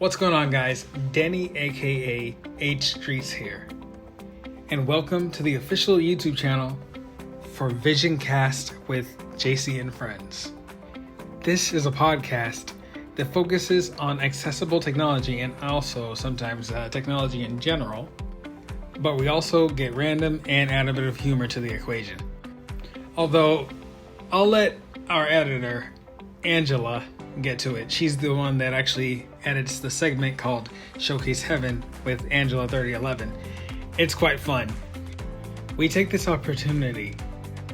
What's going on, guys? Denny, aka H Streets here, and welcome to the official YouTube channel for VisionCast with JC and Friends. This is a podcast that focuses on accessible technology and also sometimes technology in general, but we also get random and add a bit of humor to the equation. Although, I'll let our editor, Angela, get to it. She's the one that actually edits the segment called Showcase Heaven with Angela 3011. It's quite fun. We take this opportunity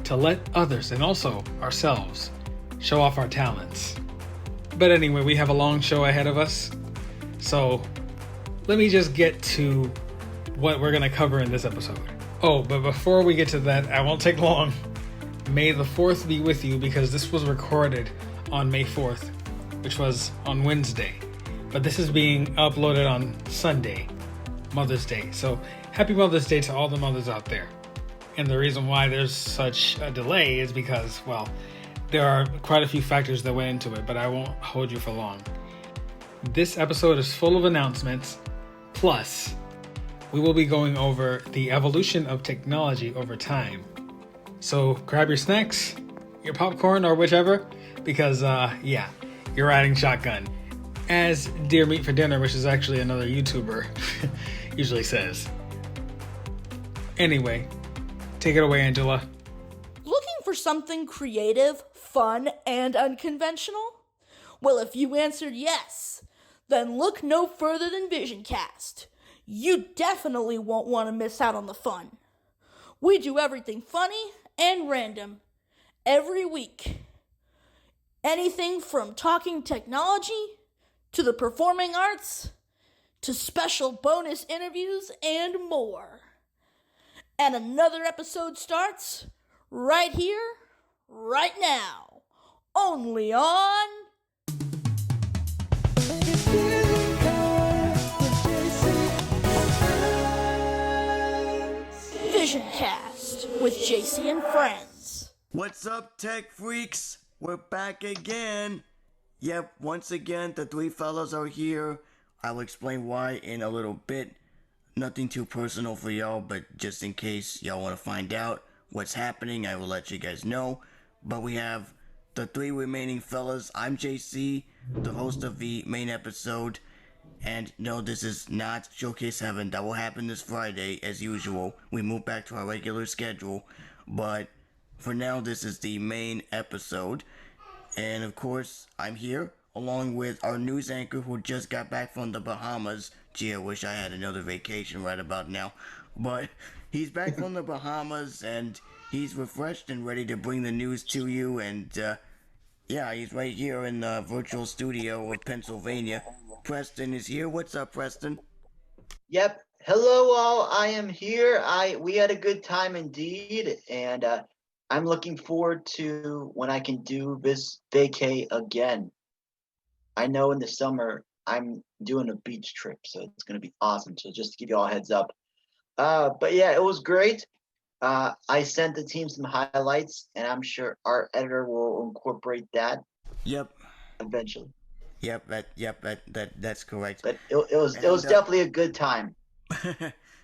to let others and also ourselves show off our talents. But anyway, we have a long show ahead of us, so let me just get to what we're going to cover in this episode. Oh, but before we get to that, I won't take long. May the 4th be with you, because this was recorded on May 4th, which was on Wednesday. But this is being uploaded on Sunday, Mother's Day. So happy Mother's Day to all the mothers out there. And the reason why there's such a delay is because, well, there are quite a few factors that went into it, but I won't hold you for long. This episode is full of announcements, plus we will be going over the evolution of technology over time. So grab your snacks, your popcorn, or whichever, because you're riding shotgun. As Deer Meat for Dinner, which is actually another YouTuber, usually says. Anyway, take it away, Angela. Looking for something creative, fun, and unconventional? Well, if you answered yes, then look no further than VisionCast. You definitely won't want to miss out on the fun. We do everything funny and random every week. Anything from talking technology to the performing arts to special bonus interviews and more. And another episode starts right here, right now, only on VisionCast with JC and Friends. What's up, tech freaks? We're back again. Yep, once again, the three fellas are here. I'll explain why in a little bit. Nothing too personal for y'all, but just in case y'all want to find out what's happening, I will let you guys know. But we have the three remaining fellas. I'm JC, the host of the main episode. And no, this is not Showcase Heaven. That will happen this Friday, as usual. We move back to our regular schedule. But for now, this is the main episode. And of course, I'm here along with our news anchor who just got back from the Bahamas. Gee, I wish I had another vacation right about now. But he's back from the Bahamas and he's refreshed and ready to bring the news to you. And he's right here in the virtual studio of Pennsylvania. Preston is here. What's up, Preston? Yep. Hello, all. I am here. We had a good time indeed, and I'm looking forward to when I can do this vacay again. I know in the summer I'm doing a beach trip, so it's going to be awesome. So just to give you all a heads up. But yeah, it was great. I sent the team some highlights, and I'm sure our editor will incorporate that. Yep. Eventually. That's correct. But it was definitely a good time.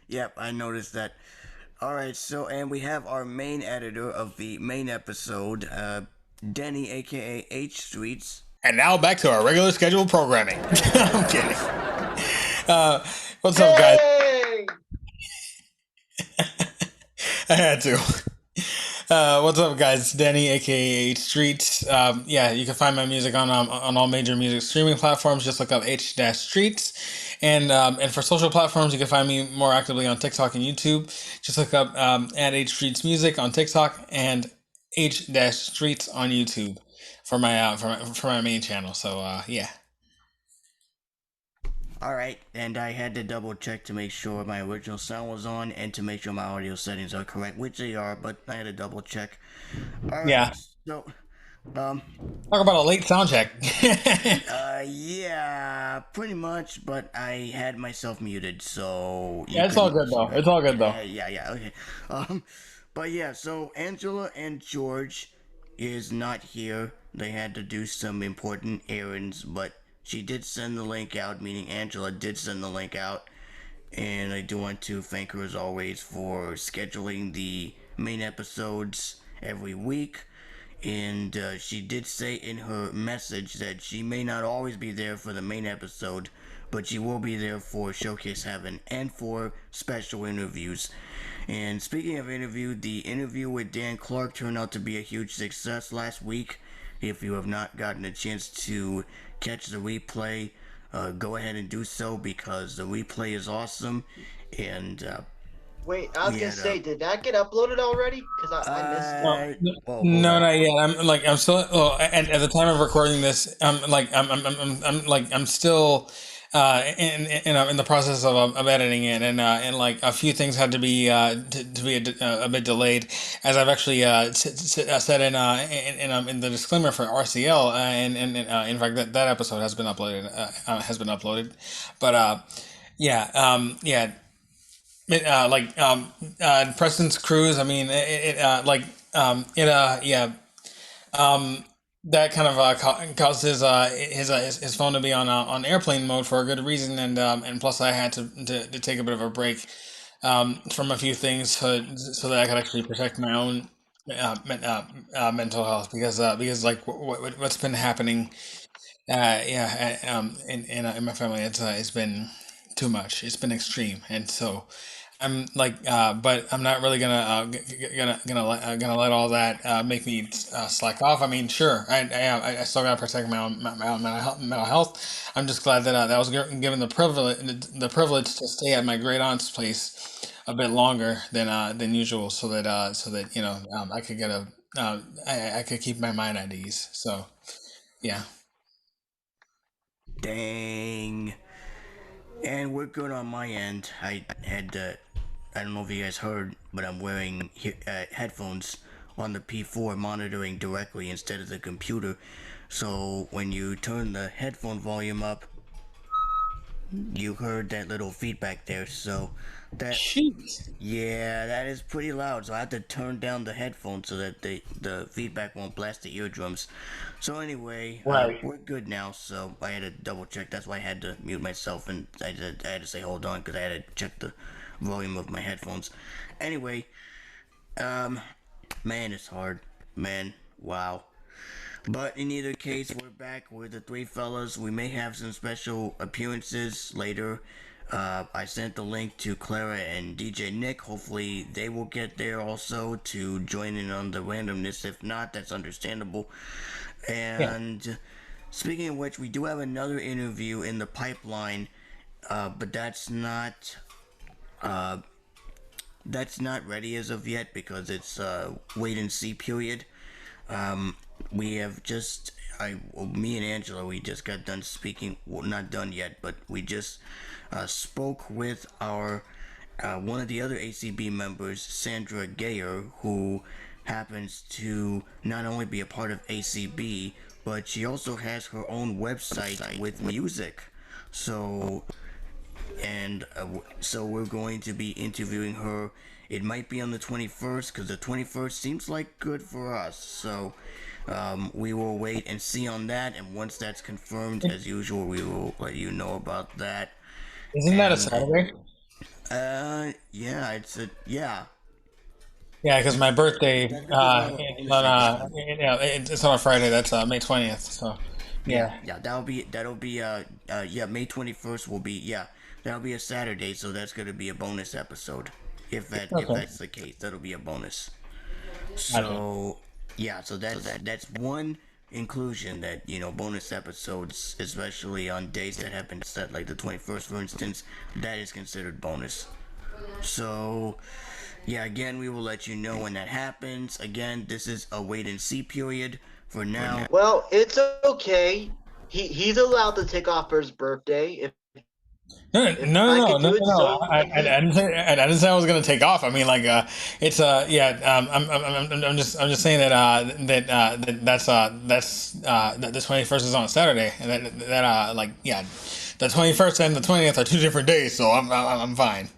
Yep, I noticed that. All right, so and we have our main editor of the main episode, Denny, aka H Streets. And now back to our regular scheduled programming. I'm kidding. What's up, guys? I had to. What's up, guys? Denny, aka H Streets. You can find my music on all major music streaming platforms. Just look up H-Streets. And for social platforms, you can find me more actively on TikTok and YouTube. Just look up at H Streets Music on TikTok and H-Streets on YouTube for my main channel. So yeah. Alright, and I had to double check to make sure my original sound was on and to make sure my audio settings are correct, which they are, but I had to double check. Alright, yeah. So, talk about a late sound check. Yeah, pretty much, but I had myself muted, so... Yeah, it's all good though. It's all good though. Yeah, okay. But yeah, so Angela and George is not here. They had to do some important errands, but she did send the link out, meaning Angela did send the link out. And I do want to thank her as always for scheduling the main episodes every week. And she did say in her message that she may not always be there for the main episode, but she will be there for Showcase Heaven and for special interviews. And speaking of interview, the interview with Dan Clark turned out to be a huge success last week. If you have not gotten a chance to catch the replay, go ahead and do so because the replay is awesome. And Wait, I was gonna say, did that get uploaded already? Because I missed it. No, not yet. I'm still. Oh, and at the time of recording this, I'm still in the process of editing it, and like a few things had to be to be a bit delayed, as I've actually said in the disclaimer for RCL, and in fact that episode has been uploaded, but yeah, yeah. Preston's cruise. I mean, yeah. That kind of caused his phone to be on airplane mode for a good reason, and plus I had to take a bit of a break from a few things so that I could actually protect my own mental health because like what's been happening in my family, it's been too much. It's been extreme, and so I'm like, but I'm not really gonna let all that make me slack off. I mean, sure, I still gotta protect my own mental health. I'm just glad that I was given the privilege to stay at my great aunt's place a bit longer than usual, so that I could get I could keep my mind at ease. So yeah. dang. And we're good on my end. I had, I don't know if you guys heard, but I'm wearing headphones on the P4 monitoring directly instead of the computer. So when you turn the headphone volume up, you heard that little feedback there. So that, Jeez. yeah, that is pretty loud. So I have to turn down the headphones so that the feedback won't blast the eardrums. So anyway, Right. we're good now. So I had to double check. That's why I had to mute myself, and I had to say hold on because I had to check the volume of my headphones. Anyway, man, it's hard, man. Wow. But in either case, we're back with the three fellas. We may have some special appearances later. I sent the link to Clara and DJ Nick. Hopefully, they will get there also to join in on the randomness. If not, that's understandable. And speaking of which, we do have another interview in the pipeline, but that's not ready as of yet because it's wait and see period. We have me and Angela, we just got done speaking. Well, not done yet, but we just spoke with our one of the other ACB members, Sandra Gayer, who happens to not only be a part of ACB, but she also has her own website with music. So so we're going to be interviewing her. It might be on the 21st because the 21st seems like good for us. So we will wait and see on that, and once that's confirmed, as usual, we will let you know about that. Isn't that a Saturday? Yeah, yeah. Yeah, because my birthday That's because we'll have a bonus episode. it's on a Friday. That's May 20th. So yeah. Yeah, that'll be yeah, May 21st will be, yeah, that'll be a Saturday, so that's gonna be a bonus episode. If Okay. that's the case, that'll be a bonus. So yeah, so that's one inclusion that bonus episodes, especially on days that have been set, like the 21st, for instance, that is considered bonus. So yeah, again, we will let you know when that happens. Again, this is a wait and see period for now. Well, it's okay. He's allowed to take off for his birthday. No, If no, I no, could no, do no, it, no. so can I he. didn't say I was gonna take off. I mean, like, it's yeah. I'm just saying that that the 21st is on a Saturday, and like, yeah, the 21st and the 20th are two different days, so I'm fine.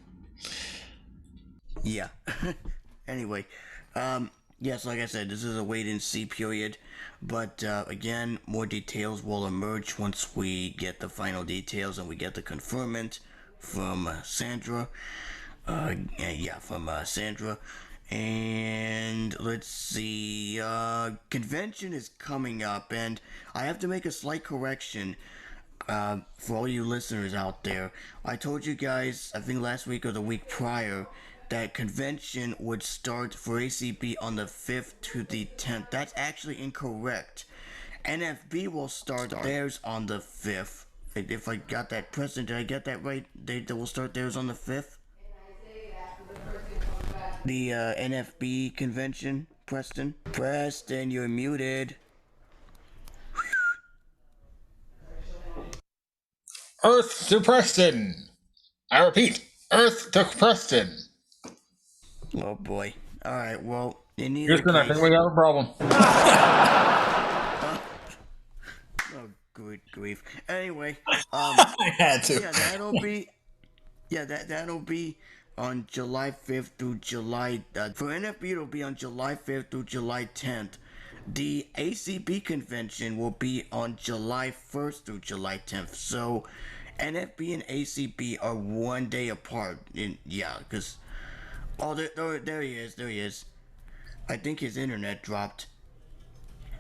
Yeah. Anyway, Yes, like I said, this is a wait and see period. But again, more details will emerge once we get the final details and we get the confirmation from Sandra. Yeah, from Sandra. And let's see. Convention is coming up, and I have to make a slight correction. For all you listeners out there, I told you guys, I think last week or the week prior, that convention would start for ACB on the 5th to the 10th. That's actually incorrect. NFB will start theirs on the 5th. If I got that, Preston, did I get that right? They will start theirs on the 5th? The NFB convention, Preston? Preston, you're muted. Earth to Preston. I repeat, Earth to Preston. Oh boy. Alright, well, in either Houston, I case... think we got a problem. Oh, good grief. Anyway, I had to. yeah, that'll be on July 5th through July, for NFB it'll be on July 5th through July 10th. The ACB convention will be on July 1st through July 10th. So, NFB and ACB are 1 day apart. Yeah, because... Oh, there he is. I think his internet dropped.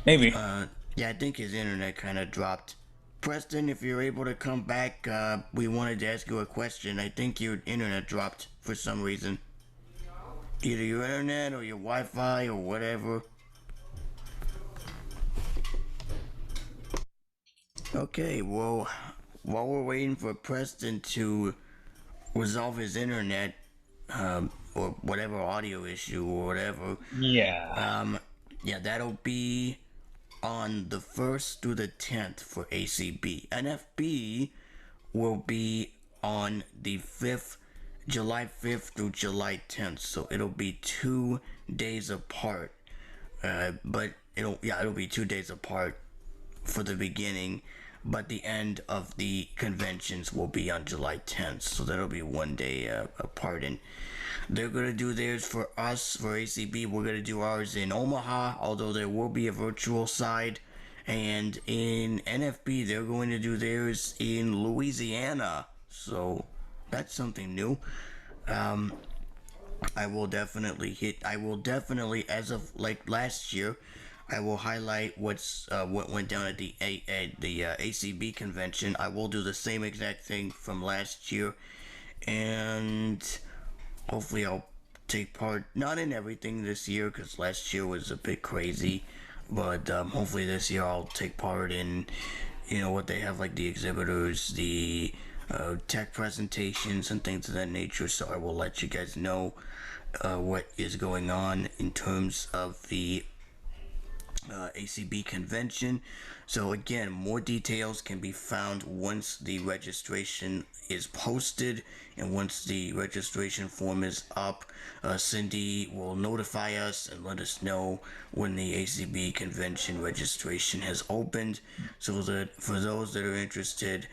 Maybe. Yeah, I think his internet kind of dropped. Preston, if you're able to come back, we wanted to ask you a question. I think your internet dropped for some reason. Either your internet or your Wi-Fi or whatever. Okay, well, while we're waiting for Preston to resolve his internet, or whatever audio issue or whatever, Yeah. yeah, that'll be on the 1st through the 10th for ACB. NFB will be on the 5th, July 5th through July 10th. So it'll be 2 days apart. But it'll be 2 days apart for the beginning. But the end of the conventions will be on July 10th. So that'll be 1 day apart. And they're going to do theirs for us, for ACB. We're going to do ours in Omaha, although there will be a virtual side. And in NFB, they're going to do theirs in Louisiana. So that's something new. I will definitely, as of like last year, I will highlight what went down at the ACB convention. I will do the same exact thing from last year, and hopefully I'll take part, not in everything this year, because last year was a bit crazy, but hopefully this year I'll take part in, what they have, like the exhibitors, the tech presentations, and things of that nature. So I will let you guys know what is going on in terms of the ACB convention. So again, more details can be found once the registration is posted, and once the registration form is up, Cindy will notify us and let us know when the ACB convention registration has opened, so that for those that are interested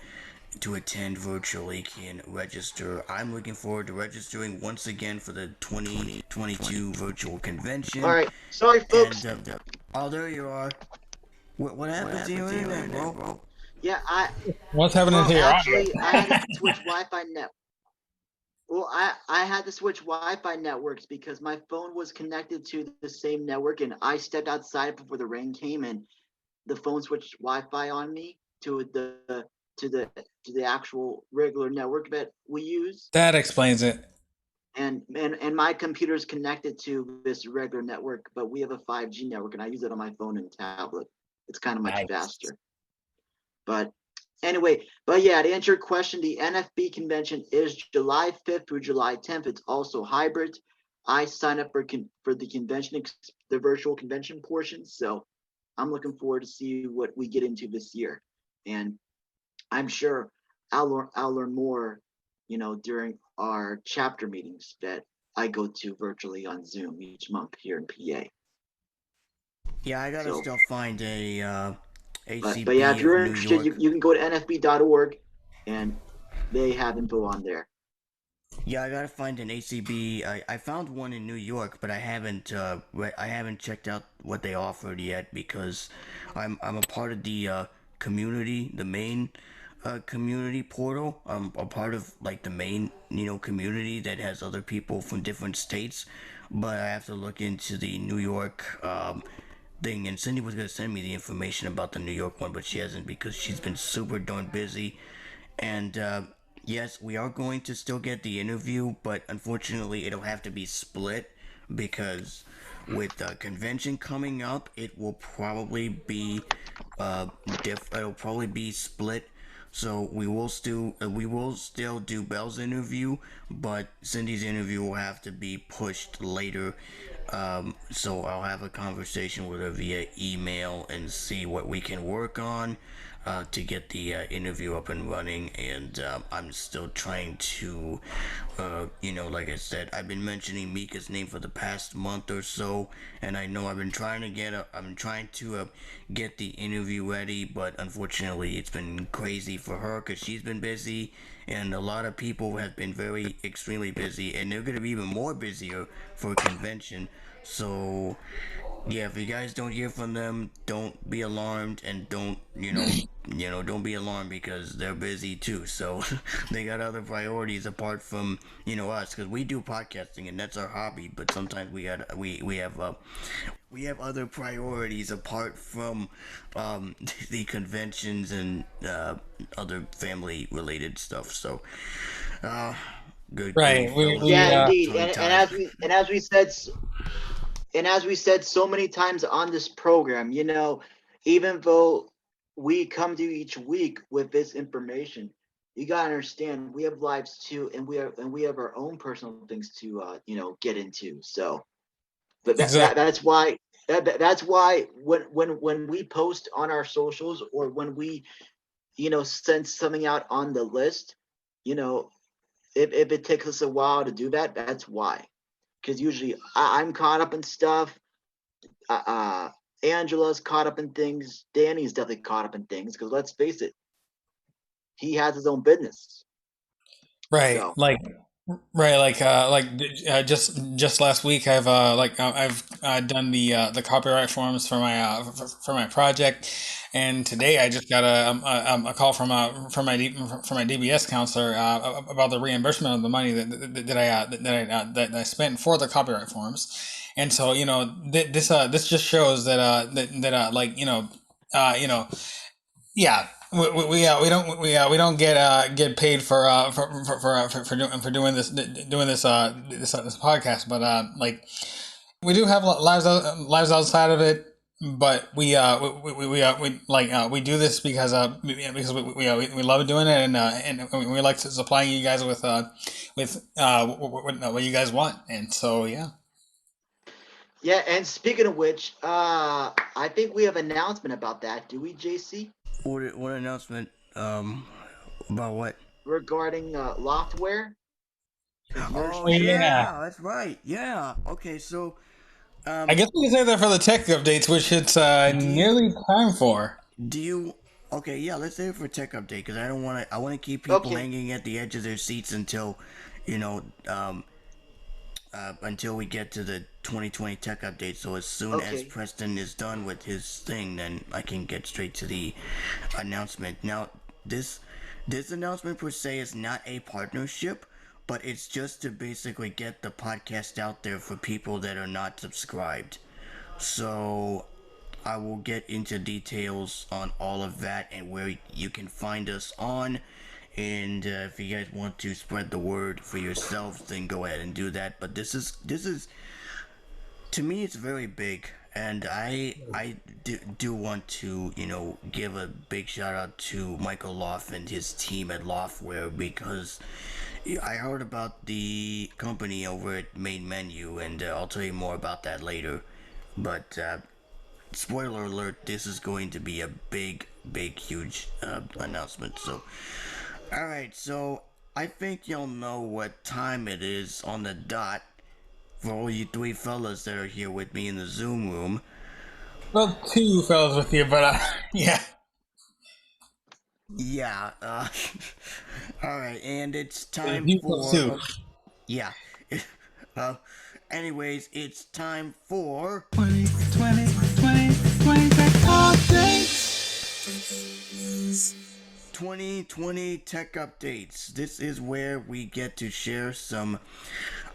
to attend virtually can register. I'm looking forward to registering once again for the 2022 virtual convention. All right, sorry folks. And, oh, there you are. What happened to your internet, bro? Yeah, What's happening here? Actually, I had to switch Wi-Fi net. Well, I had to switch Wi-Fi networks because my phone was connected to the same network, and I stepped outside before the rain came, and the phone switched Wi-Fi on me to the actual regular network that we use. That explains it. And my computer's connected to this regular network, but we have a 5G network, and I use it on my phone and tablet. It's kind of much faster. But anyway, yeah, to answer your question, the NFB convention is July 5th through July 10th. It's also hybrid. I signed up for the convention, the virtual convention portion, so I'm looking forward to see what we get into this year. And I'm sure I'll learn more, during our chapter meetings that I go to virtually on Zoom each month here in PA. Yeah, I gotta still find a ACB. But yeah, if you're interested, you can go to nfb.org, and they have info on there. Yeah, I gotta find an ACB. I found one in New York, but I haven't checked out what they offered yet because I'm a part of the community, the main community portal. I'm a part of like the main community that has other people from different states, but I have to look into the New York thing. And Cindy was gonna send me the information about the New York one, but she hasn't because she's been super darn busy. And yes, we are going to still get the interview, but unfortunately, it'll have to be split because with the convention coming up, it will probably be it'll probably be split. So we will still do Bell's interview, but Cindy's interview will have to be pushed later. So I'll have a conversation with her via email and see what we can work on to get the interview up and running. And I'm still trying to, like I said, I've been mentioning Mika's name for the past month or so, and I know I've been trying to get the interview ready, but unfortunately, it's been crazy for her because she's been busy, and a lot of people have been very extremely busy, and they're gonna be even more busier for a convention. So yeah, if you guys don't hear from them, don't be alarmed, and don't be alarmed because they're busy too. So they got other priorities apart from us, because we do podcasting and that's our hobby. But sometimes we have other priorities apart from the conventions and other family related stuff. So good Right. grief, We I was we a Yeah, little indeed. tongue And tied. as we said so many times on this program, even though we come to you each week with this information, you gotta understand we have lives too, and we have our own personal things to get into. So, but exactly. that's why when we post on our socials, or when we send something out on the list, you know, if it takes us a while to do that, that's why. Because usually I'm caught up in stuff. uh, uh Angela's caught up in things. Danny's definitely caught up in things. Because let's face it, he has his own business. Right. So Just last week I've done the copyright forms for my project, and today I just got a call from my DBS counselor about the reimbursement of the money that I spent for the copyright forms. And so this just shows that uh you know yeah, we don't get paid for doing this podcast, but we do have lives outside of it. But we do this because we love doing it, and we like supplying you guys with what you guys want, and so yeah. yeah, and speaking of which, I think we have an announcement about that. Do we, JC? What announcement? About what? Regarding Loftware? Because yours Oh Oh yeah. changed. yeah, that's right. Yeah. Okay, so I um, guess we can say that for the tech updates, which it's do you nearly time for. do you? Okay, yeah. Let's save it for tech update because I don't want to. I want to keep people Okay, hanging at the edge of their seats until, you know, until we get to the 2020 tech update. So as soon as okay. Preston is done with his thing, then I can get straight to the announcement. Now, this this announcement per se is not a partnership, but it's just to basically get the podcast out there for people that are not subscribed. So I will get into details on all of that and where you can find us on. And if you guys want to spread the word for yourselves, then go ahead and do that. But this is to me, it's very big, and I do want to give a big shout out to Michael Loft and his team at Loftware because I heard about the company over at Main Menu, and I'll tell you more about that later. But spoiler alert, this is going to be a big, huge announcement. So, alright, so I think you'll know what time it is on the dot for all you three fellas that are here with me in the Zoom room. Well, two fellas with you, but yeah. Yeah, alright, and it's time You plus for two. Yeah. uh, anyways, it's time for 2020 Tech Updates. This is where we get to share some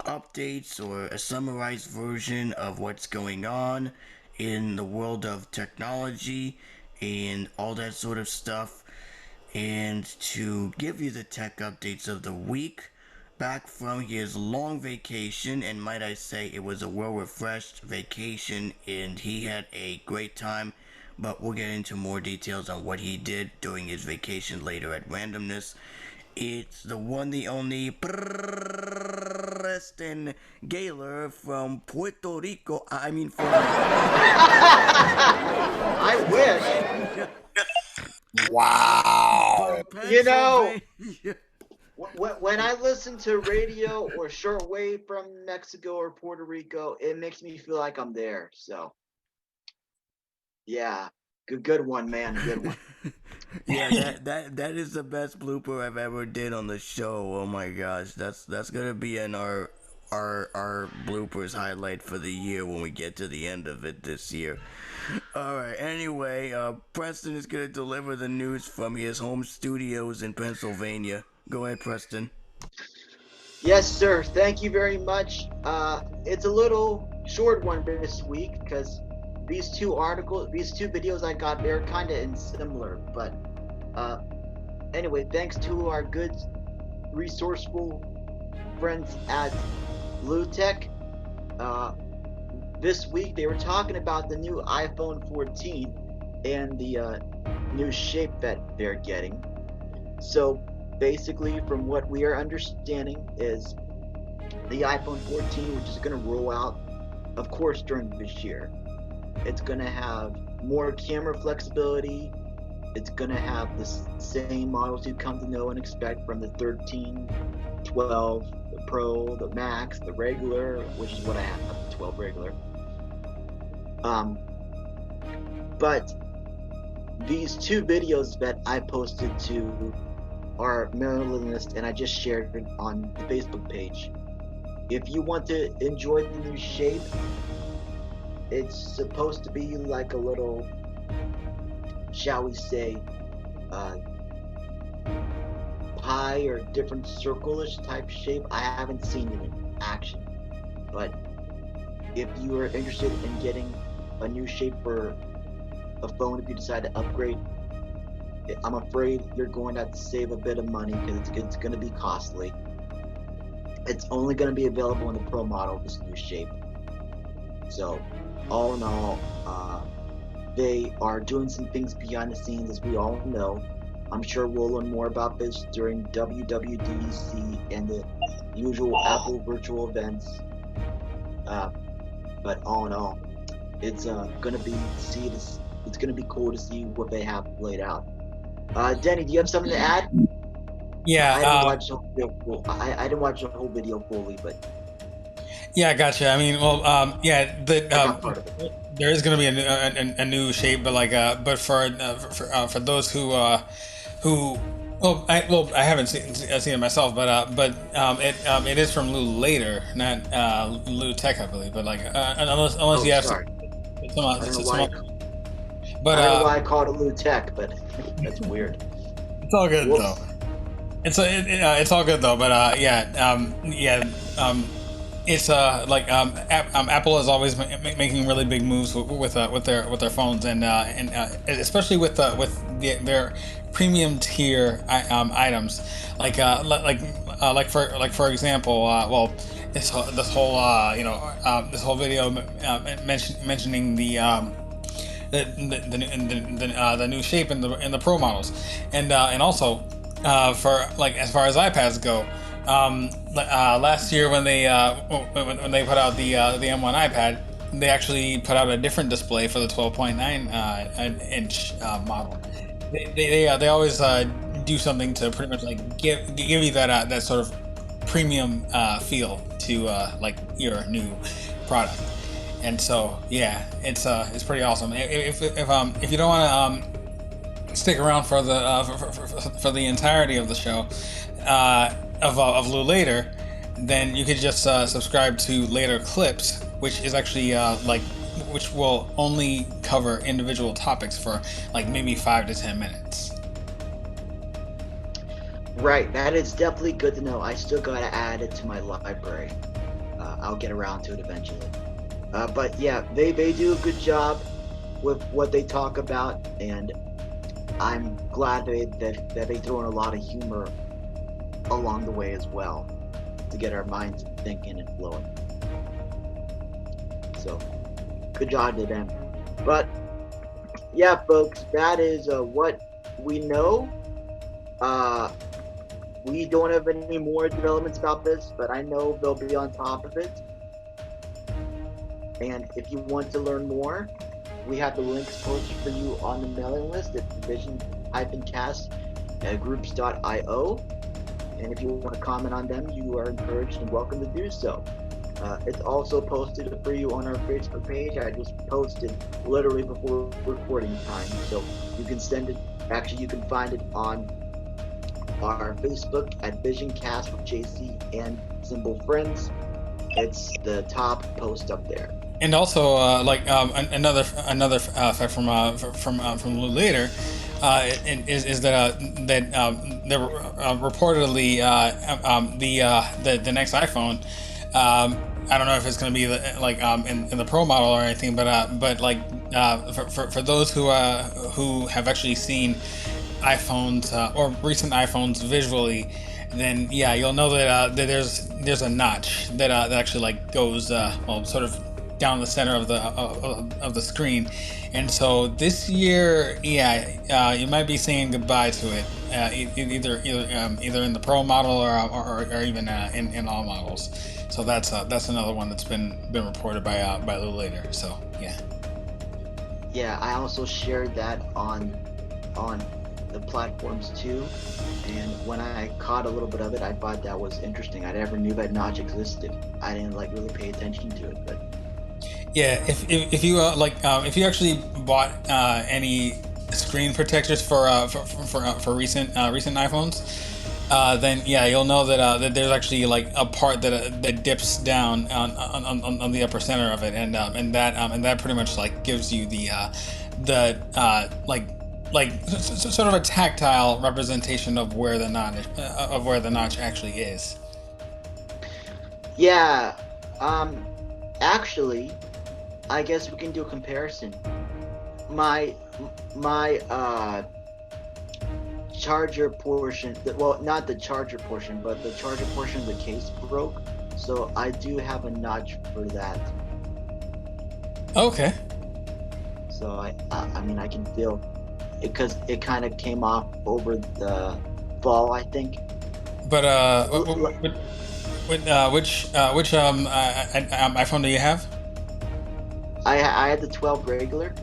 updates or a summarized version of what's going on in the world of technology and all that sort of stuff. And to give you the tech updates of the week, back from his long vacation, and might I say it was a well-refreshed vacation and he had a great time, but we'll get into more details on what he did during his vacation later at Randomness. It's the one, the only Preston Gaylor from Puerto Rico. I wish. Wow. You know, when I listen to radio or shortwave from Mexico or Puerto Rico, it makes me feel like I'm there. So, yeah, good one, man, good one. Yeah, that is the best blooper I've ever did on the show. Oh my gosh, that's gonna be in our bloopers highlight for the year when we get to the end of it this year. All right. Anyway, Preston is gonna deliver the news from his home studios in Pennsylvania. Go ahead, Preston. Yes, sir. Thank you very much. It's a little short one this week because these two videos I got, they're kind of similar. But anyway, thanks to our good, resourceful friends at Bluetech, this week they were talking about the new iPhone 14 and the new shape that they're getting. So basically, from what we are understanding, is the iPhone 14, which is going to roll out, of course, during this year. It's going to have more camera flexibility. It's going to have the same models you come to know and expect from the 13, 12, the Pro, the Max, the regular, which is what I have, the 12 regular. But these two videos that I posted to our mailing list, and I just shared it on the Facebook page. If you want to enjoy the new shape, it's supposed to be like a little, shall we say, pie or different circle-ish type shape. I haven't seen it in action, but if you are interested in getting a new shape for a phone, if you decide to upgrade, I'm afraid you're going to have to save a bit of money because it's going to be costly. It's only going to be available in the Pro model, this new shape. So, all in all, they are doing some things behind the scenes, as we all know. I'm sure we'll learn more about this during WWDC and the usual Apple virtual events. But all in all, it's going to be cool to see what they have laid out. Denny, do you have something to add? Yeah, I didn't watch the whole video I didn't watch the whole video fully, but yeah, gotcha. I mean, well, yeah, I got part of it. there is going to be a new shape, but like, but for those who I haven't seen it myself, but it is from Lou Later, not Lou Tech, I believe, but like, unless you have sorry. some, I don't know why I called it Lou Tech, but that's weird. It's all good though. It's all good though, but it's like Apple is always making really big moves with their phones, and especially with their premium tier items, for example, this whole video mentioning the new shape in the Pro models, and also for like as far as iPads go. Last year when they put out the M1 iPad, they actually put out a different display for the 12.9 inch model. They always do something to pretty much like give you that sort of premium feel to like your new product. And so yeah, it's pretty awesome. If you don't want to stick around for the entirety of the show of Lou Later, then you could just subscribe to later clips, which is actually which will only cover individual topics for like maybe 5 to 10 minutes. Right, that is definitely good to know. I still gotta add it to my library. I'll get around to it eventually. But yeah, they do a good job with what they talk about, and I'm glad that they throw in a lot of humor along the way as well to get our minds thinking and flowing. So, good job to them. But yeah, folks, that is what we know. We don't have any more developments about this, but I know they'll be on top of it. And if you want to learn more, we have the links posted for you on the mailing list at VisionCast at groups.io. And if you want to comment on them, you are encouraged and welcome to do so. It's also posted for you on our Facebook page. I just posted literally before recording time, so you can send it. Actually, you can find it on our Facebook at VisionCast with JC and symbol friends. It's the top post up there. And also, another fact from a little later, is that there reportedly the next iPhone. I don't know if it's going to be in the Pro model or anything, but for those who have actually seen iPhones or recent iPhones visually, then yeah, you'll know that there's a notch that actually like goes sort of down the center of the screen, and so this year, yeah, you might be saying goodbye to it, either in the Pro model or even in all models. So that's another one that's been reported by a little later. So yeah. Yeah, I also shared that on the platforms too, and when I caught a little bit of it, I thought that was interesting. I never knew that notch existed. I didn't really pay attention to it, but yeah, if you if you actually bought any screen protectors for recent iPhones, then yeah, you'll know that there's actually like a part that dips down on the upper center of it, and that pretty much like gives you the sort of a tactile representation of where the notch actually is. yeah, actually, I guess we can do a comparison. My charger portion, well, not the charger portion, but the charger portion of the case broke, so I do have a notch for that. Okay. So I mean, I can feel it because it kind of came off over the fall, I think. But which iPhone do you have? I had the 12 regular.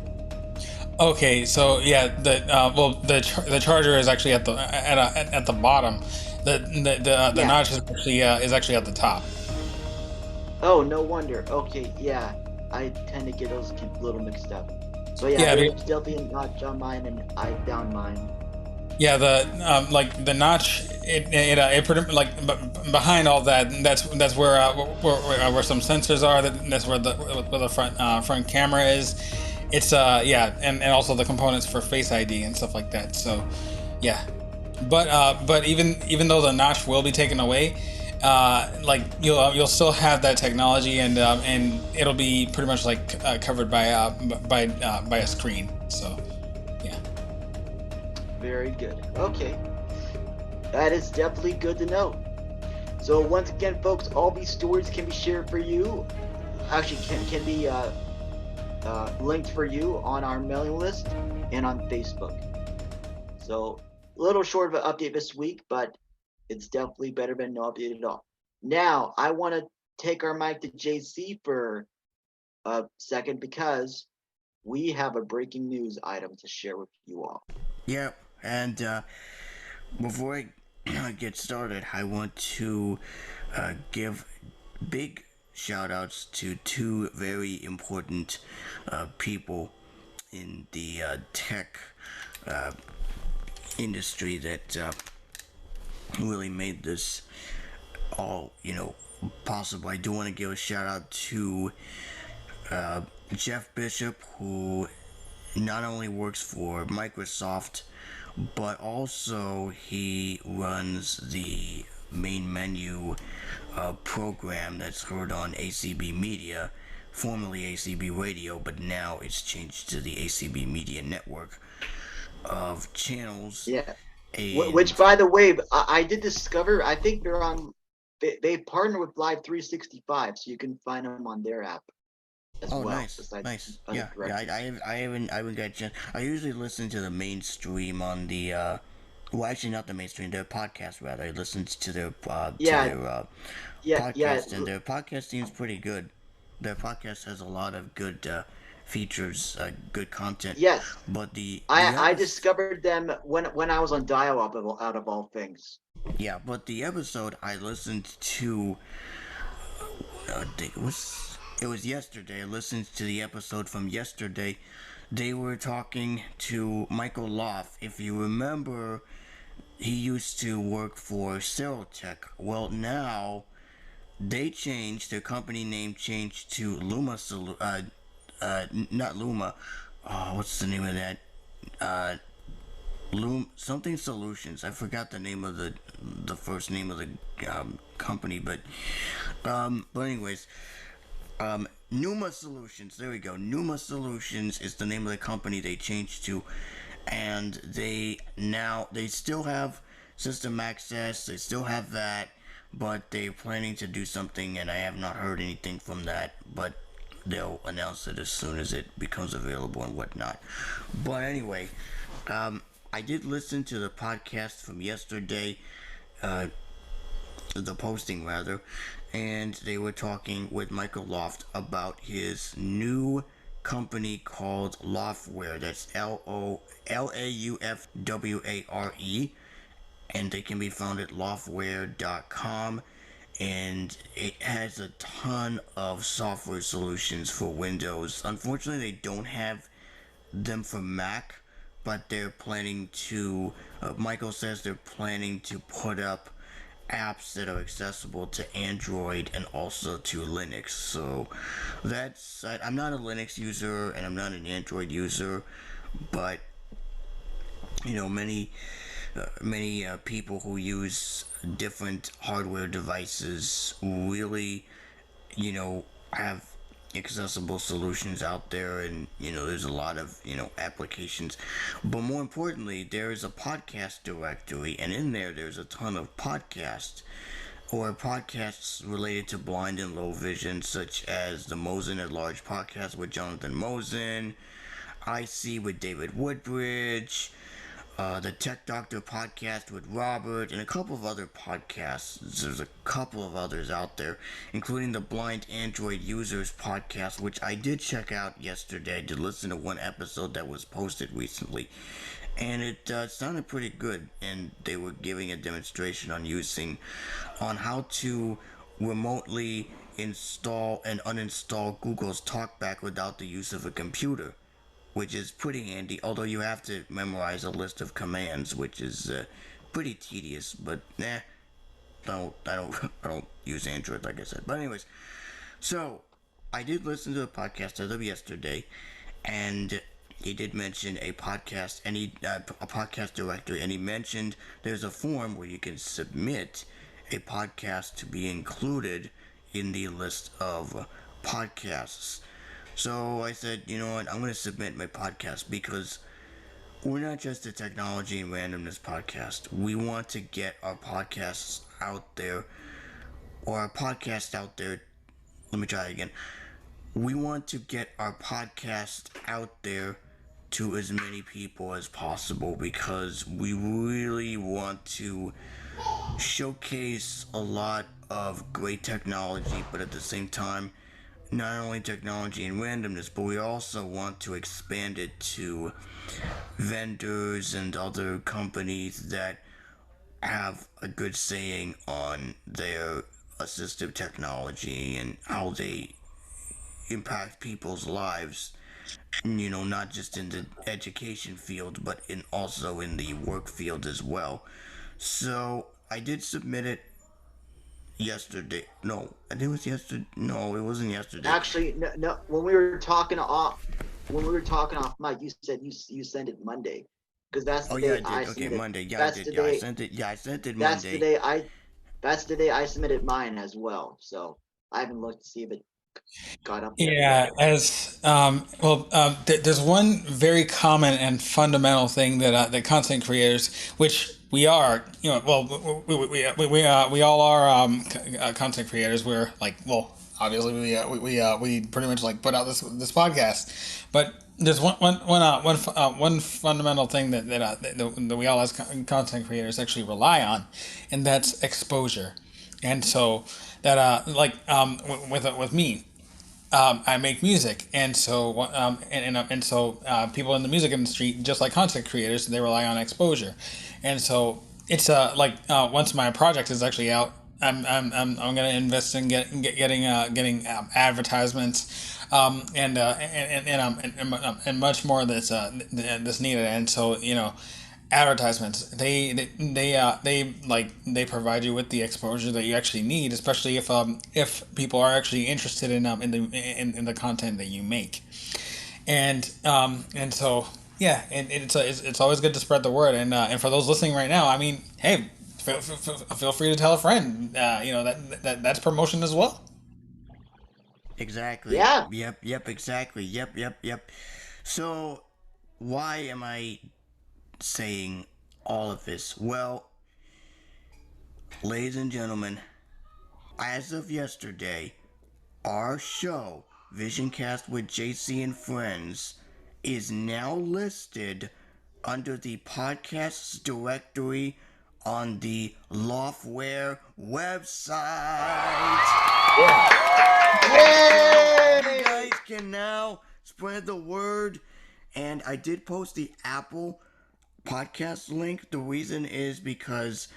Okay, so yeah, the charger is actually at the bottom. The Yeah. notch is actually at the top. Oh, no wonder. Okay, yeah, I tend to get those a little mixed up. So yeah, Yeah, there's definitely a notch on mine, and I down mine. Yeah, the notch it pretty behind all that, that's where some sensors are. That's where the front camera is. It's yeah, and also the components for Face ID and stuff like that. So yeah, but even though the notch will be taken away, you'll still have that technology, and it'll be pretty much like covered by a screen. So yeah. Very good. Okay, that is definitely good to know. So once again, folks, all these stories can be shared for you. Actually, can be linked for you on our mailing list and on Facebook. So a little short of an update this week, but it's definitely better than no update at all. Now I want to take our mic to JC for a second because we have a breaking news item to share with you all. Yep, and before I get started, I want to give big shout outs to two very important people in the tech industry that really made this all possible. I do want to give a shout out to Jeff Bishop, who not only works for Microsoft, but also he runs the main menu program that's heard on ACB Media, formerly ACB Radio, but now it's changed to the ACB Media network of channels. Yeah. And Which, by the way, I did discover. I think they're on. They partner with Live 365, so you can find them on their app as oh, well. nice, Besides nice. other Yeah, yeah. directories. I haven't got a chance. I usually listen to the mainstream on the. Well, actually, not the mainstream. Their podcast, rather. I listened to their Yeah, yeah. podcast, and their podcast seems pretty good. Their podcast has a lot of good features, good content. Yes, But the I discovered them when I was on dial-up, out of all things. yeah, but the episode I listened to, it was yesterday. I listened to the episode from yesterday. They were talking to Michael Loff. If you remember, he used to work for Serotech. Well, now they changed, their company name changed to Luma not Luma. What's the name of that? Something Solutions. I forgot the name of the first name of the company, but anyways, Numa Solutions. There we go. Numa Solutions is the name of the company they changed to, and they still have system access. They still have that, but they're planning to do something, and I have not heard anything from that. But they'll announce it as soon as it becomes available and whatnot. But anyway, I did listen to the podcast from yesterday, the posting rather, and they were talking with Michael Loft about his new company called Loftware. That's Laufware, and they can be found at loftware.com. And it has a ton of software solutions for Windows. Unfortunately, they don't have them for Mac, but they're planning to, Michael says they're planning to put up apps that are accessible to Android and also to Linux. So I'm not a Linux user and I'm not an Android user, but many people who use different hardware devices really have accessible solutions out there, and there's a lot of applications. But more importantly, there is a podcast directory, and in there's a ton of podcasts related to blind and low vision, such as the Mosen at Large podcast with Jonathan Mosen, I See with David Woodbridge, the Tech Doctor podcast with Robert, and a couple of other podcasts. There's a couple of others out there, including the Blind Android Users podcast, which I did check out yesterday. I did listen to one episode that was posted recently, and it sounded pretty good. And they were giving a demonstration on how to remotely install and uninstall Google's TalkBack without the use of a computer, which is pretty handy, although you have to memorize a list of commands, which is pretty tedious. But I don't use Android, like I said. But anyways, so I did listen to a podcast as of yesterday, and he did mention a podcast, and a podcast directory, and he mentioned there's a form where you can submit a podcast to be included in the list of podcasts. So I said, you know what, I'm going to submit my podcast, because we're not just a technology and randomness podcast. We want to get our podcasts out there, or our podcast out there. Let me try again. We want to get our podcast out there to as many people as possible, because we really want to showcase a lot of great technology, but at the same time, not only technology and randomness, but we also want to expand it to vendors and other companies that have a good saying on their assistive technology and how they impact people's lives, not just in the education field, but also in the work field as well. So I did submit it, yesterday. No, I think it was yesterday. No, it wasn't yesterday. Actually, no. When we were talking off mic, you said you sent it Monday, because that's Oh the yeah, day I I did. Okay, submitted. Monday. Yeah, I That's did. the Yeah, I day. sent it. Yeah, I sent it That's the Monday. day I. That's the day I submitted mine as well. So I haven't looked to see if it got up there yet. Yeah, as there's one very common and fundamental thing that content creators, which we are, we all are content creators. We're like, well, obviously we pretty much like put out this podcast, but there's one fundamental thing that we all as content creators actually rely on, and that's exposure. And so that with me, I make music, and so people in the music industry, just like content creators, they rely on exposure, and so it's once my project is actually out, I'm gonna invest in getting advertisements, and much more that's needed, and so advertisements, they provide you with the exposure that you actually need, especially if people are actually interested in the content that you make. And so yeah, and it's always good to spread the word, and for those listening right now, I mean, hey, feel free to tell a friend. That's promotion as well. Exactly. Yeah. Yep. Yep. Exactly. Yep. Yep. Yep. So, why am I saying all of this? Well, ladies and gentlemen, as of yesterday, our show, VisionCast with JC and Friends, is now listed under the podcasts directory on the Loftware website. You Yay! guys can now spread the word. And I did post the Apple podcast link. The reason is because,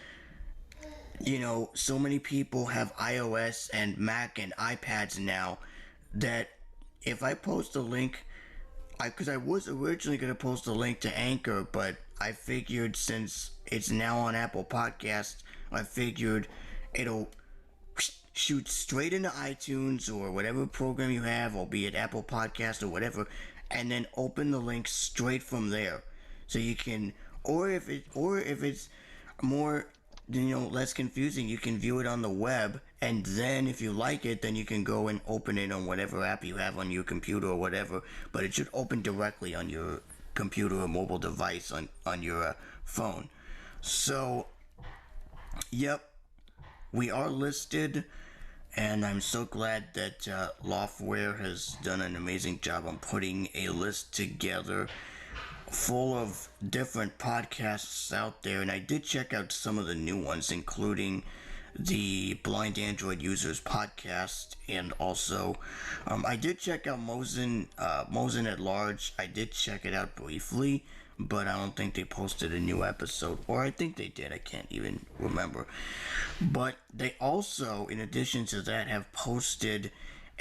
so many people have iOS and Mac and iPads now that if I post a link, because I was originally going to post a link to Anchor, but I figured since it's now on Apple Podcasts, I figured it'll shoot straight into iTunes or whatever program you have, albeit Apple Podcast or whatever, and then open the link straight from there. So you can, or if it's more, less confusing, you can view it on the web, and then if you like it, then you can go and open it on whatever app you have on your computer or whatever. But it should open directly on your computer or mobile device on your phone. So, yep, we are listed. And I'm so glad that Loftware has done an amazing job on putting a list together full of different podcasts out there. And I did check out some of the new ones, including the Blind Android Users podcast, and also I did check out Mosen at Large. I did check it out briefly, but I don't think they posted a new episode, or I think they did, I can't even remember. But they also, in addition to that, have posted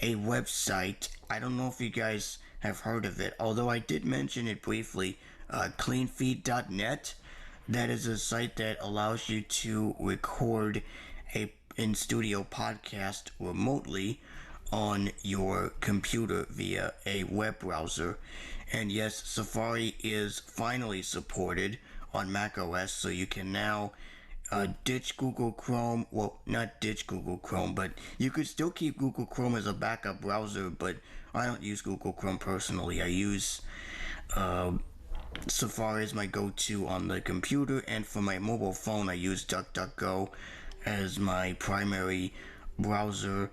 a website. I don't know if you guys have heard of it, although I did mention it briefly, cleanfeed.net. That is a site that allows you to record a in-studio podcast remotely on your computer via a web browser. And yes, Safari is finally supported on macOS, so you can now ditch Google Chrome. Well, not ditch Google Chrome, but you could still keep Google Chrome as a backup browser, but I don't use Google Chrome personally. I use Safari as my go-to on the computer, and for my mobile phone I use DuckDuckGo as my primary browser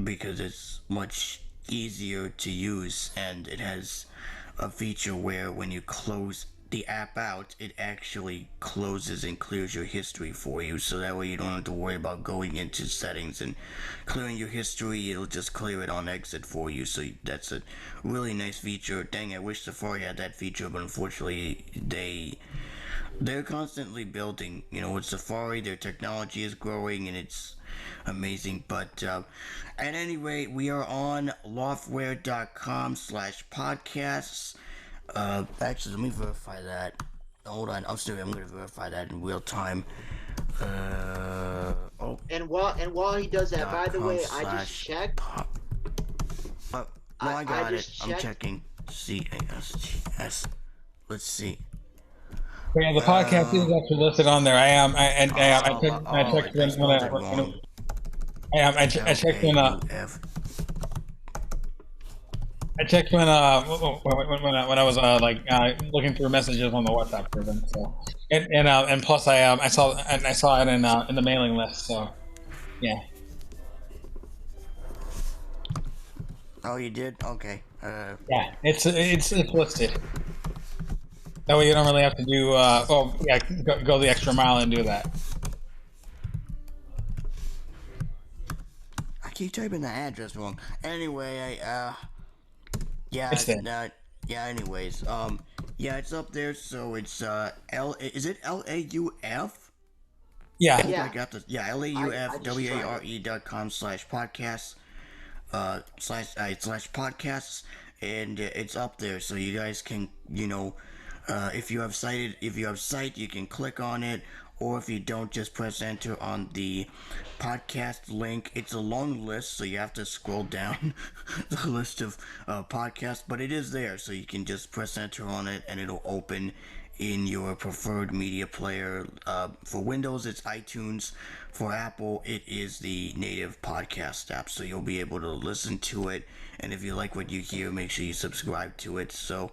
because it's much easier to use, and it has a feature where when you close the app out, it actually closes and clears your history for you, so that way you don't have to worry about going into settings and clearing your history. It'll just clear it on exit for you, so that's a really nice feature. Dang, I wish Safari had that feature, but unfortunately they're constantly building. With Safari, their technology is growing and it's amazing. But at any rate, we are on loftware.com/podcasts. Actually, let me verify that. Hold on, I'm going to verify that in real time. while he does that, by the .com way, I just slash checked. no, I got it. just I'm checked. checking. CASTS. Let's see. But yeah, the podcast is actually listed on there. I checked I spelled it wrong. I checked when LAUF. I checked when I was looking through messages on the WhatsApp group, and so and plus I saw it in the mailing list. So yeah. Oh, you did? Okay. Yeah, it's listed. That way you don't really have to do go the extra mile and do that. I keep typing the address wrong. Anyway, yeah, It's there. anyways, yeah, it's up there. So it's is it LAUF? Yeah. Yeah. I got this. Yeah, LAUFWARE.com/podcast slash podcasts, and it's up there, so you guys can, if you have sight, you can click on it, or if you don't, just press enter on the podcast link. It's a long list, so you have to scroll down the list of podcasts, but it is there, so you can just press enter on it, and it'll open in your preferred media player. For Windows, it's iTunes. For Apple, it is the native podcast app, so you'll be able to listen to it. And if you like what you hear, make sure you subscribe to it. So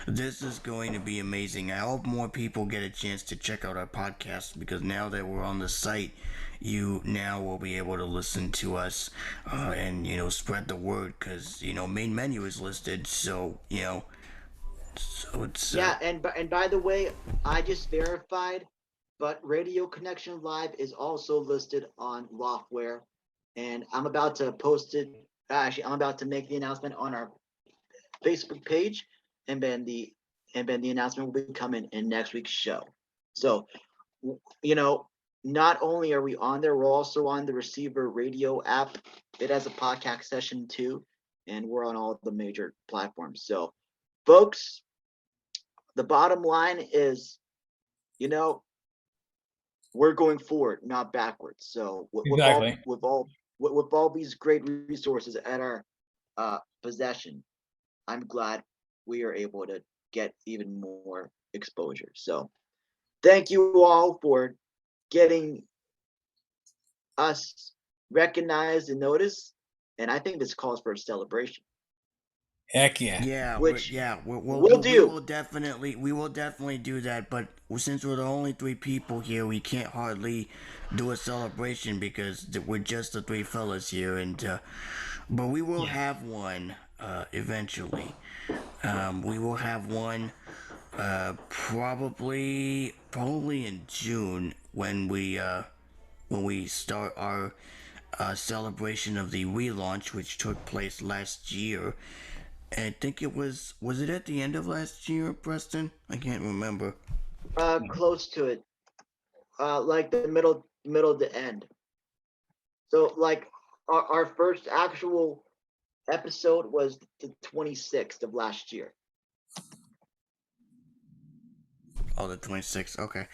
this is going to be amazing. I hope more people get a chance to check out our podcast, because now that we're on the site, you now will be able to listen to us and spread the word, because main menu is listed. So so it's Yeah, and by the way, I just verified, but Radio Connection Live is also listed on Loftware, and I'm about to post it. Actually, I'm about to make the announcement on our Facebook page, and then the announcement will be coming in next week's show. So, not only are we on there, we're also on the Receiver Radio app. It has a podcast session too, and we're on all the major platforms. So, folks, the bottom line is, we're going forward, not backwards. So Exactly. with all these great resources at our possession, I'm glad we are able to get even more exposure. So thank you all for getting us recognized and noticed. And I think this calls for a celebration. Heck yeah. Yeah, Which we'll do. We will definitely do that. But since we're the only three people here, we can't hardly do a celebration, because we're just the three fellas here. And but we will have one eventually. We will have one probably in June, when we start our celebration of the relaunch, which took place last year. I think it was it at the end of last year, Preston? I can't remember. Close to it. Like the middle to end. So like our first actual episode was the 26th of last year. Oh, the 26th. Okay.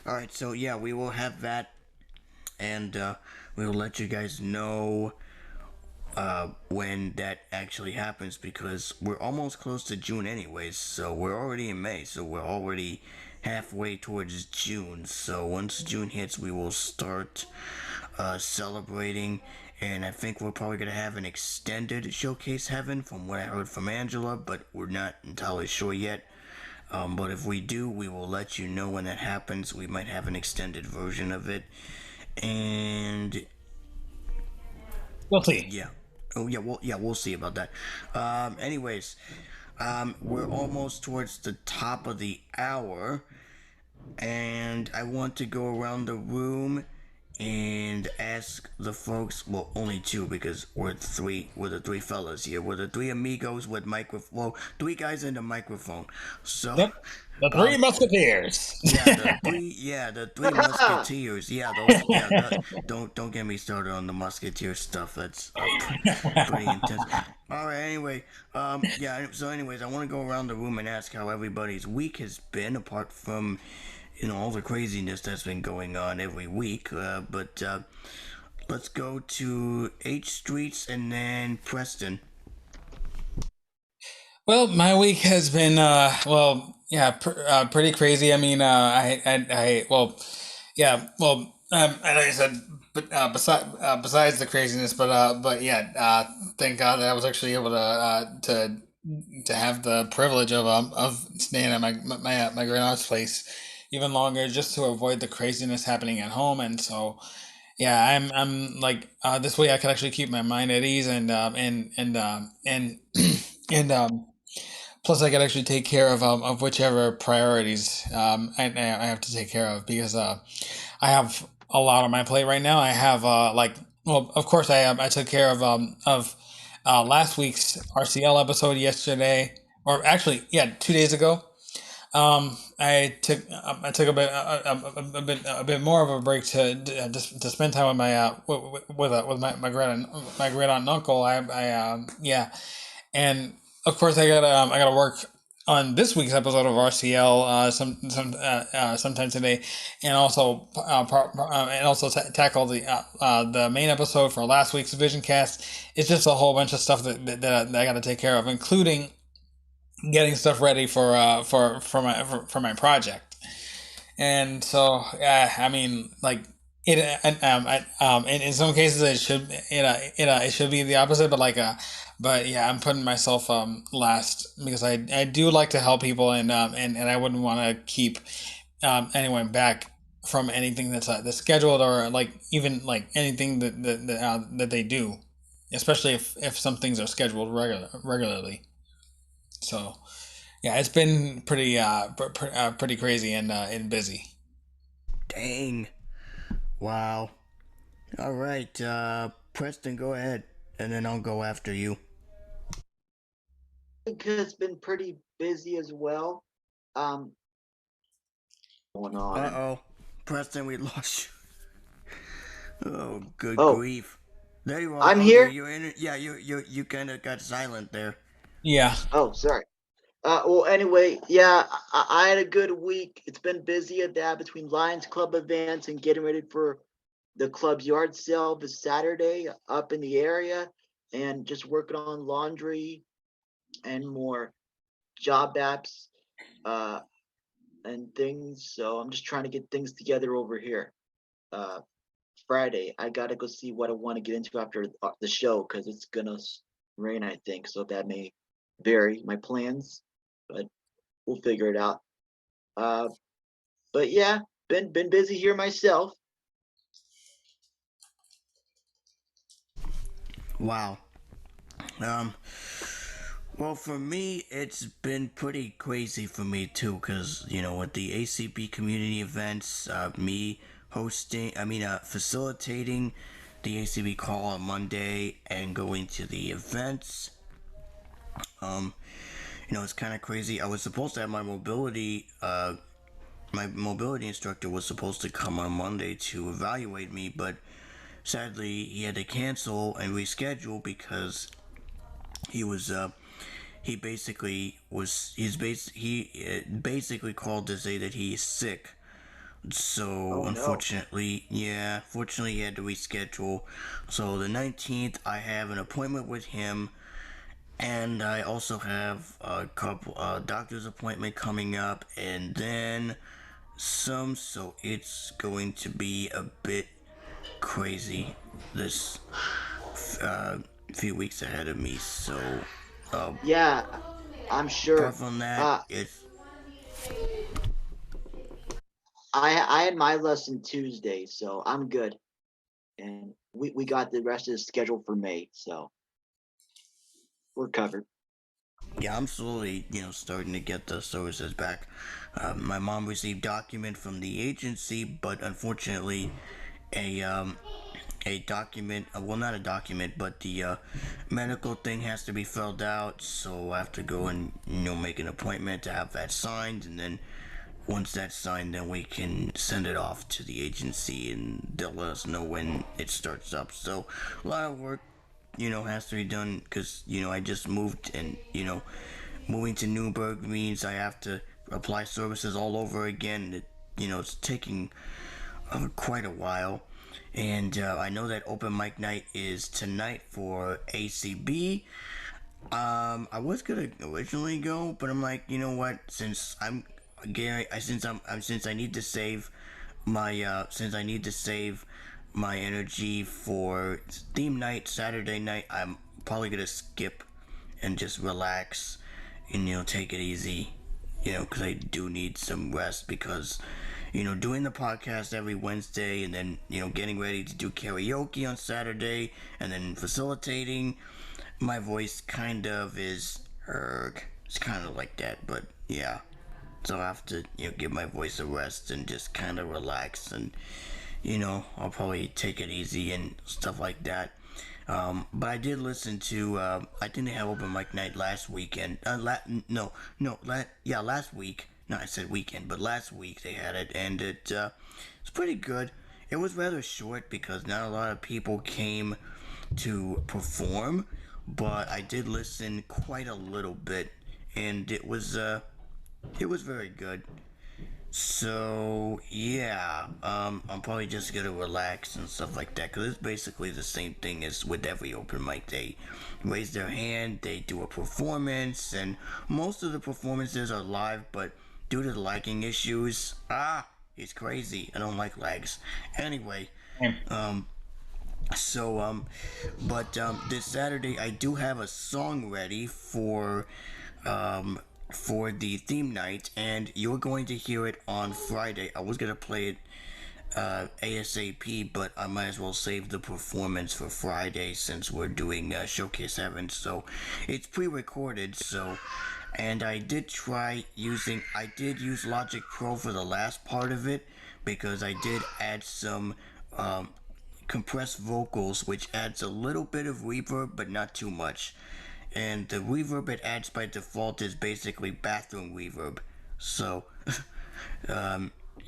All right. So yeah, we will have that, and we will let you guys know when that actually happens, because we're almost close to June anyways. So we're already in May, so we're already halfway towards June. So once June hits, we will start celebrating, and I think we're probably gonna have an extended showcase heaven, from what I heard from Angela, but we're not entirely sure yet. But if we do, we will let you know when that happens. We might have an extended version of it, and We'll see. yeah. Oh yeah, we'll see about that. Anyways, we're almost towards the top of the hour, and I want to go around the room and ask the folks. Well, only two, because we're the three fellas here. We're the three amigos with microphone. Well, three guys and a microphone. So. Yep. The Three Musketeers. The three musketeers. Yeah, those. Yeah, don't get me started on the musketeer stuff. That's pretty intense. All right. Anyway, yeah. So, anyways, I want to go around the room and ask how everybody's week has been, apart from all the craziness that's been going on every week. But Let's go to H Streets and then Preston. Well, my week has been pretty crazy. I mean, like I said, but besides the craziness, thank God that I was actually able to have the privilege of staying at my grandma's place even longer, just to avoid the craziness happening at home. And so, yeah, I'm like this way I can actually keep my mind at ease and and plus, I could actually take care of whichever priorities I have to take care of because I have a lot on my plate right now. I have of course I took care of last week's RCL episode yesterday, or actually, yeah, 2 days ago. I took a bit more of a break to spend time with my with my great aunt and uncle. And of course I gotta work on this week's episode of RCL sometime today, and also tackle the main episode for last week's VisionCast. It's just a whole bunch of stuff that I got to take care of, including getting stuff ready for my project. And so, I mean, like it, in some cases it should be the opposite, but yeah, I'm putting myself last because I do like to help people, and I wouldn't want to keep anyone back from anything that's scheduled, or like even like anything that they do, especially if some things are scheduled regularly. So yeah, it's been pretty crazy and busy. Dang. Wow. All right, Preston, go ahead, and then I'll go after you. It's been pretty busy as well. Um, going Uh on. oh. Preston, we lost you. Oh, good Oh, grief. There you are. I'm Okay, here. you're in it. Yeah, you kind of got silent there. Yeah. Oh, sorry. Well, anyway, yeah, I had a good week. It's been busy at that between Lions Club events and getting ready for the club's yard sale this Saturday up in the area, and just working on laundry and more job apps uh, and things. So I'm just trying to get things together over here. Uh, Friday, I gotta go see what I want to get into after the show because it's gonna rain, I think. So that may vary my plans, but we'll figure it out. Uh, but yeah, been busy here myself. Wow. Um, well, for me, it's been pretty crazy for me too, because, with the ACB community events, me facilitating the ACB call on Monday and going to the events. Um, it's kind of crazy. I was supposed to have my mobility instructor was supposed to come on Monday to evaluate me, but sadly he had to cancel and reschedule because he was he basically called to say that he is sick. So Oh no. fortunately he had to reschedule. So the 19th I have an appointment with him, and I also have a couple doctor's appointment coming up, and then some. So it's going to be a bit crazy this uh, few weeks ahead of me. So uh, Yeah, I'm apart sure. from that, Uh, it's I had my lesson Tuesday, so I'm good, and we got the rest of the schedule for May, so we're covered. yeah, I'm slowly starting to get the services back. My mom received document from the agency, but unfortunately, a um, a document, well, not a document, but the medical thing has to be filled out. So I have to go and make an appointment to have that signed, and then once that's signed, then we can send it off to the agency, and they'll let us know when it starts up. So a lot of work, has to be done because I just moved, and moving to Newburgh means I have to apply services all over again. It's taking quite a while, And I know that open mic night is tonight for ACB. I was gonna originally go, but I'm like, you know what? Since I'm Gary, since I need to save my energy for theme night Saturday night, I'm probably gonna skip and just relax and take it easy, because I do need some rest because doing the podcast every Wednesday and then getting ready to do karaoke on Saturday and then facilitating, my voice kind of is it's kind of like that, but yeah. So I have to give my voice a rest and just kind of relax, and I'll probably take it easy and stuff like that. But I did listen to I think they had open mic night last weekend. Last week. No, I said weekend, but last week they had it, and it's pretty good. It was rather short because not a lot of people came to perform, but I did listen quite a little bit, and it was very good. So yeah, I'm probably just gonna relax and stuff like that because it's basically the same thing as with every open mic. They raise their hand, they do a performance, and most of the performances are live, but due to the lagging issues, it's crazy. I don't like lags. Anyway, this Saturday I do have a song ready for the theme night, and you're going to hear it on Friday. I was gonna play it ASAP, but I might as well save the performance for Friday since we're doing Showcase Heaven. So it's pre-recorded. And I did use Logic Pro for the last part of it because I did add some compressed vocals, which adds a little bit of reverb, but not too much. And the reverb it adds by default is basically bathroom reverb. So,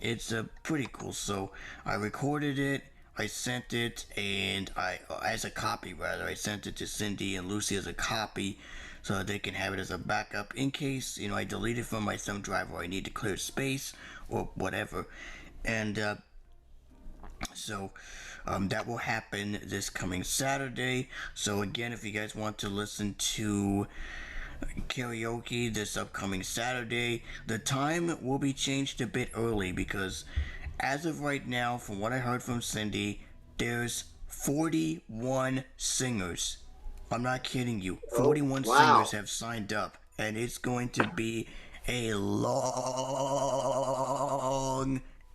it's pretty cool. So, I recorded it, I sent it, and as a copy rather, I sent it to Cindy and Lucy as a copy so that they can have it as a backup in case, I delete it from my thumb drive or I need to clear space or whatever. And, that will happen this coming Saturday. So again, if you guys want to listen to karaoke this upcoming Saturday, the time will be changed a bit early because as of right now, from what I heard from Cindy, there's 41 singers. I'm not kidding you. 41 singers have signed up, and it's going to be a long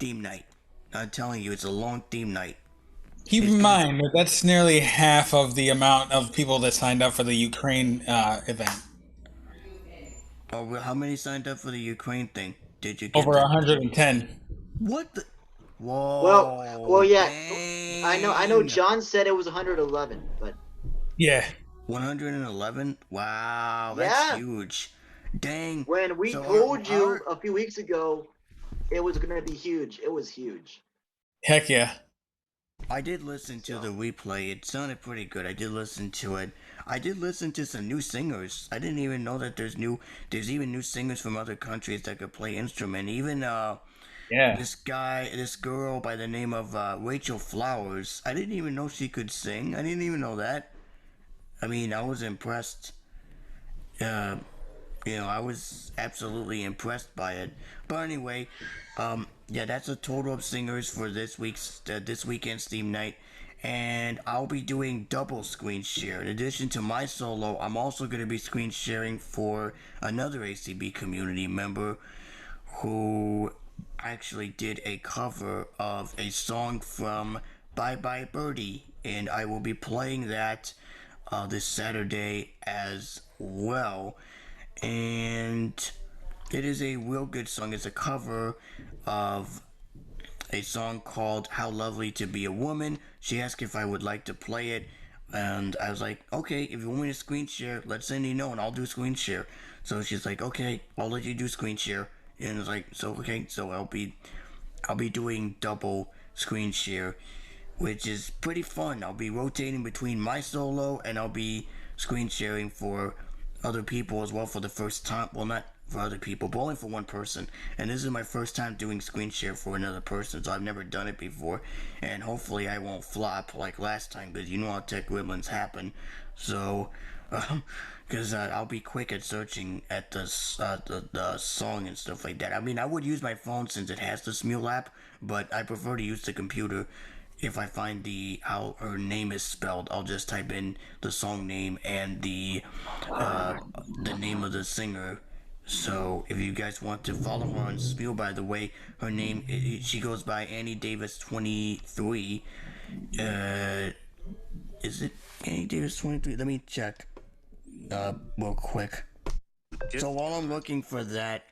theme night. I'm telling you, it's a long theme night. Keep in mind that that's nearly half of the amount of people that signed up for the Ukraine event. Oh, well, how many signed up for the Ukraine thing? Did you get Over 110. What the? Whoa! Well, yeah. Dang. I know. John said it was 111, but Yeah. 111. Wow, that's huge. Dang. When we told you a few weeks ago, it was gonna be huge. It was huge. Heck yeah. I did listen to the replay. It sounded pretty good. I did listen to it. I did listen to some new singers. I didn't even know that there's even new singers from other countries that could play instrument. Even this girl by the name of Rachel Flowers. I didn't even know she could sing. I didn't even know that. I mean, I was impressed. I was absolutely impressed by it. But anyway, that's a total of singers for this weekend's theme night, and I'll be doing double screen share. In addition to my solo, I'm also going to be screen sharing for another ACB community member who actually did a cover of a song from Bye Bye Birdie, and I will be playing that this Saturday as well. And it is a real good song. It's a cover of a song called How Lovely to Be a Woman. She asked if I would like to play it, and I was like, okay, if you want me to screen share, let Cindy know and I'll do screen share. So she's like, okay, I'll let you do screen share. And I was like, so I'll be doing double screen share, which is pretty fun. I'll be rotating between my solo and I'll be screen sharing for other people as well for the first time. Well, not for other people, but only for one person. And this is my first time doing screen share for another person, so I've never done it before. And hopefully I won't flop like last time, because you know how tech gremlins happen. So, because I'll be quick at searching at the song and stuff like that. I mean, I would use my phone since it has the Smule app, but I prefer to use the computer. If I find how her name is spelled, I'll just type in the song name and the name of the singer. So if you guys want to follow her on Spiel, by the way, her name, she goes by Annie Davis 23. Is it Annie Davis 23? Let me check real quick. So while I'm looking for that,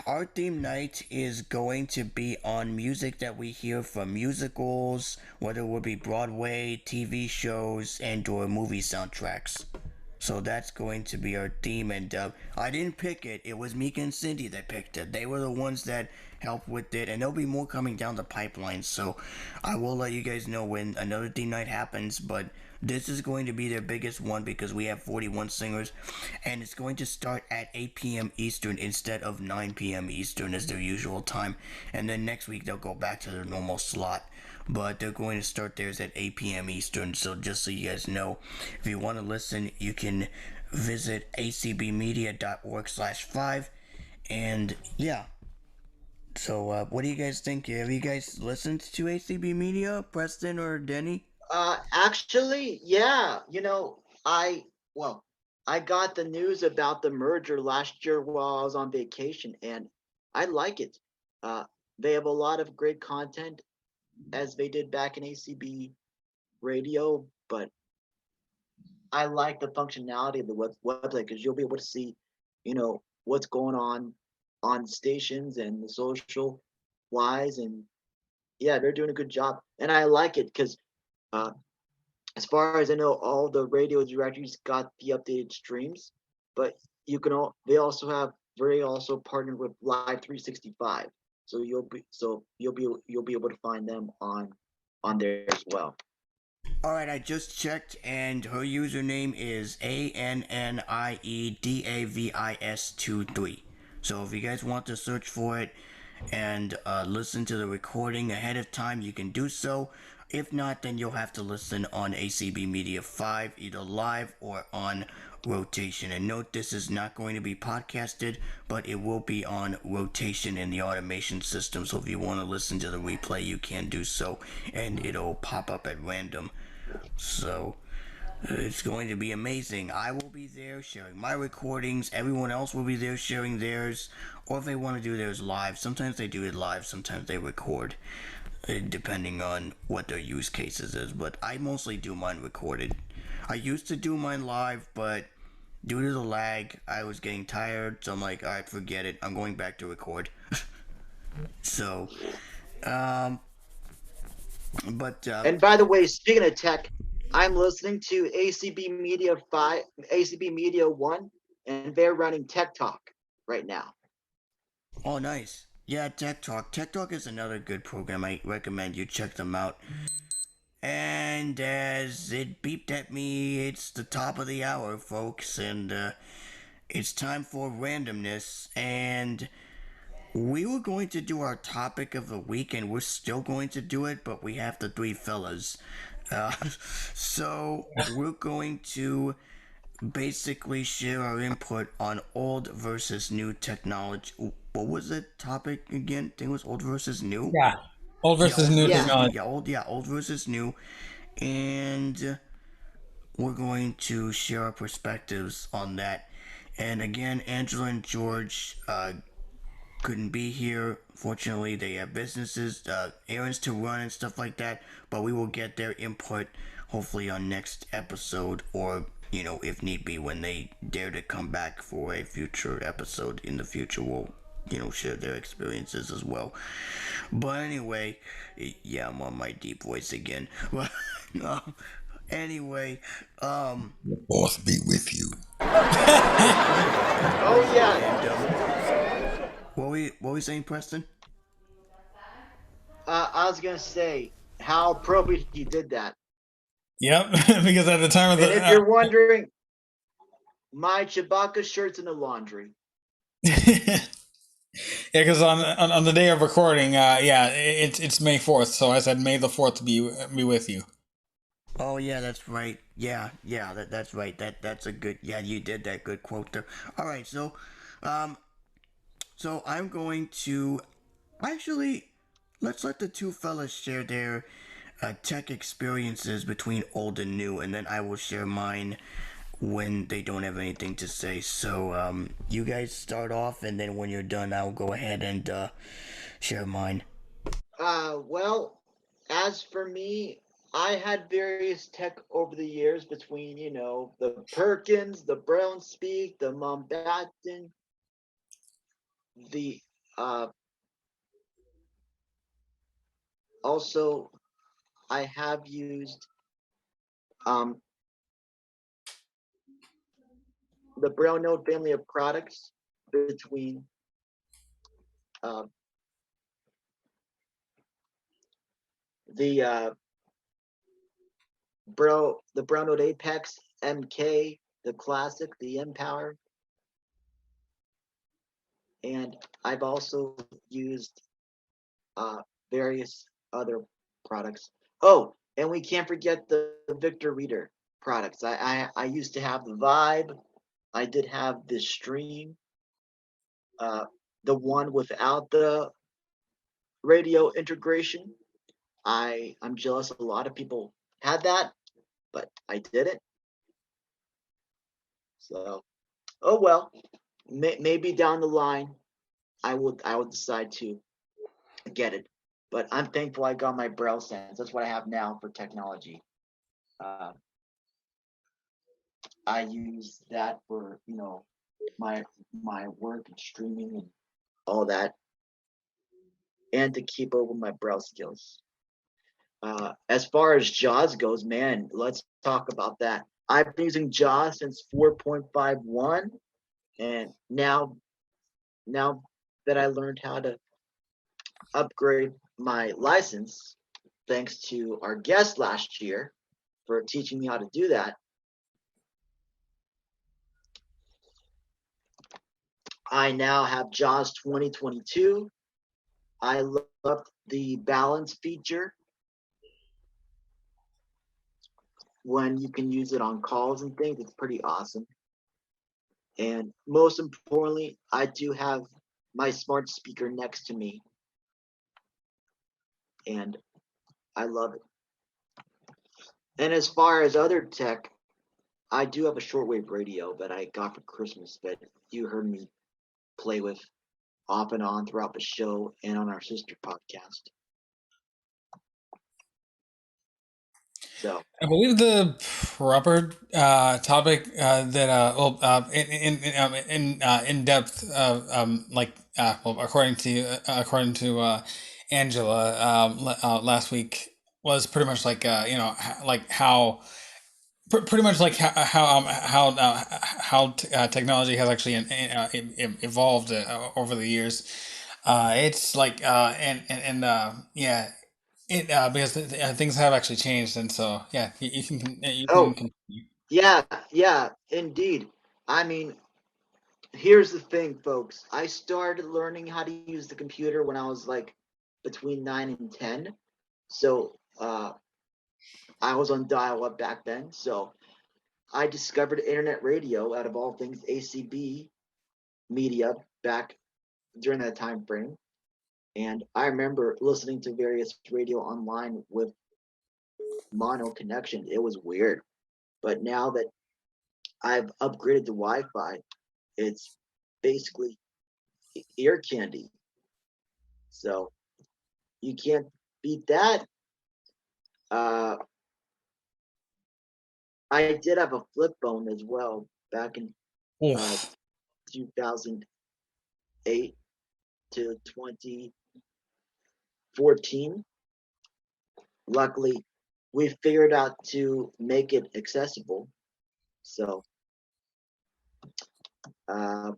our theme night is going to be on music that we hear from musicals, whether it would be Broadway, TV shows, and or movie soundtracks. So that's going to be our theme, and I didn't pick it. It was Mika and Cindy that picked it. They were the ones that helped with it, and there'll be more coming down the pipeline. So I will let you guys know when another theme night happens, but this is going to be their biggest one because we have 41 singers, and it's going to start at 8 p.m. Eastern instead of 9 p.m. Eastern as their usual time. And then next week they'll go back to their normal slot. But they're going to start theirs at 8 p.m. Eastern, so just so you guys know, if you want to listen, you can visit acbmedia.org/5, and yeah. So, what do you guys think? Have you guys listened to ACB Media, Preston or Denny? Actually, yeah. I got the news about the merger last year while I was on vacation, and I like it. They have a lot of great content, as they did back in ACB radio, but I like the functionality of the website because you'll be able to see, what's going on stations and the social wise, and yeah, they're doing a good job, and I like it because as far as I know, all the radio directories got the updated streams, but they also partnered with Live 365, so you'll be able to find them on there as well. Alright, I just checked, and her username is ANNIEDAVIS23. So if you guys want to search for it and listen to the recording ahead of time, you can do so. If not, then you'll have to listen on ACB Media 5, either live or on rotation. And note, this is not going to be podcasted, but it will be on rotation in the automation system. So if you want to listen to the replay, you can do so, and it'll pop up at random. So it's going to be amazing. I will be there sharing my recordings. Everyone else will be there sharing theirs. Or if they want to do theirs live, sometimes they do it live, sometimes they record, depending on what their use cases is. But I mostly do mine recorded. I used to do mine live, but due to the lag, I was getting tired, so I'm like, alright, forget it. I'm going back to record. So, and by the way, speaking of tech, I'm listening to ACB Media 5, ACB Media 1, and they're running Tech Talk right now. Oh, nice. Yeah, Tech Talk. Tech Talk is another good program. I recommend you check them out. And as it beeped at me, it's the top of the hour, folks, and it's time for randomness. And we were going to do our topic of the week, and we're still going to do it, but we have the three fellas. So we're going to basically share our input on old versus new technology. What was the topic again? I think it was old versus new. Yeah, old versus new technology. Old versus new, and we're going to share our perspectives on that. And again, Angela and George couldn't be here. Fortunately, they have businesses, errands to run and stuff like that. But we will get their input hopefully on next episode, or if need be, when they dare to come back for a future episode in the future, we'll share their experiences as well. But anyway, yeah, I'm on my deep voice again. Anyway, The force be with you. Oh yeah. And, what were we saying, Preston? I was gonna say how appropriate he did that. Yep, because at the time of And if you're wondering, My Chewbacca shirt's in the laundry. Yeah, because on the day of recording, it's May 4th, so I said May the 4th be with you. Oh yeah, that's right. Yeah, that's right. That's a good. Yeah, you did that. Good quote there. All right, um, so I'm going to actually let's let the two fellas share their tech experiences between old and new, and then I will share mine when they don't have anything to say. So you guys start off, and then when you're done, I'll go ahead and share mine. Well, as for me, I had various tech over the years between, the Perkins, the Brown Speak, the Mountbatten, the also I have used um the Brown Note family of products between uh, the the Brown Note Apex, MK, the Classic, the Empower, and I've also used various other products. Oh, and we can't forget the Victor Reader products. I used to have the Vibe. I did have the Stream, uh, the one without the radio integration. I'm jealous a lot of people had that, but I didn't. So, oh well. Maybe down the line, I will decide to get it. But I'm thankful I got my Braille Sense. That's what I have now for technology. Uh, I use that for my my work and streaming and all that, and to keep up with my Braille skills. As far as JAWS goes, man, let's talk about that. I've been using JAWS since 4.51, and now that I learned how to upgrade my license, thanks to our guest last year for teaching me how to do that, I now have JAWS 2022. I love the balance feature when you can use it on calls and things. It's pretty awesome. And most importantly, I do have my smart speaker next to me, and I love it. And as far as other tech, I do have a shortwave radio that I got for Christmas that you heard me play with off and on throughout the show and on our sister podcast. So, I believe the proper topic that in depth well, according to Angela last week was pretty much like like how pretty much like how technology has actually evolved over the years. It's like yeah, because things have actually changed, and so yeah, you can you can oh, continue. yeah, indeed. I mean, here's the thing, folks. I started learning how to use the computer when I was like between 9 and 10. So, I was on dial up back then. So, I discovered internet radio out of all things ACB media back during that time frame. And I remember listening to various radio online with mono connection. It was weird. But now that I've upgraded to Wi Fi, it's basically ear candy. So you can't beat that. Uh, I did have a flip phone as well back in uh, Oof. 2008 to 2014. Luckily, we figured out to make it accessible. So uh,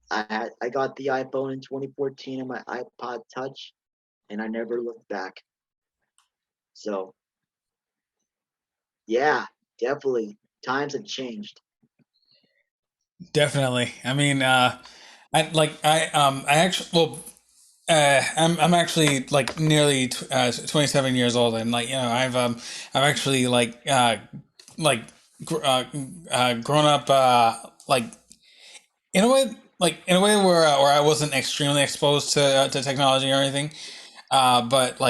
I got the iPhone in 2014 and my iPod Touch, and I never looked back. So yeah, definitely Times have changed. Definitely. I mean, I actually, well, I'm actually like nearly 27 years old, and like I've actually like grown up like in a way in a way where I wasn't extremely exposed to technology or anything. But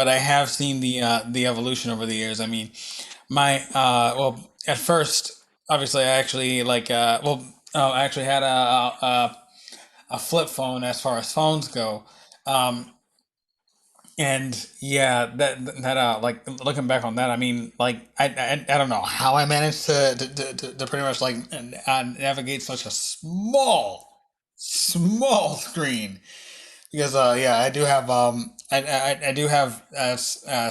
I have seen the evolution over the years. I mean, my well, at first, obviously, I actually I actually had a flip phone as far as phones go. Um, and yeah, that like looking back on that, I mean, like I don't know how I managed to pretty much like navigate such a small screen because yeah, I do have I do have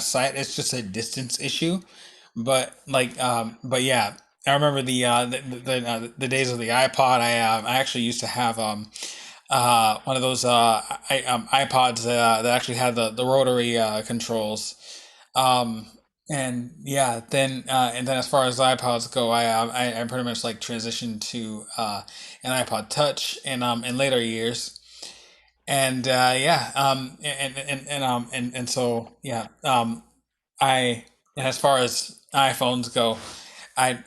sight. It's just a distance issue, but yeah, I remember the days of the iPod. I actually used to have one of those iPods that actually had the rotary controls. Um, and yeah, then as far as iPods go, I pretty much like transitioned to an iPod Touch in later years. And yeah, and so yeah, I and as far as iPhones go, I'm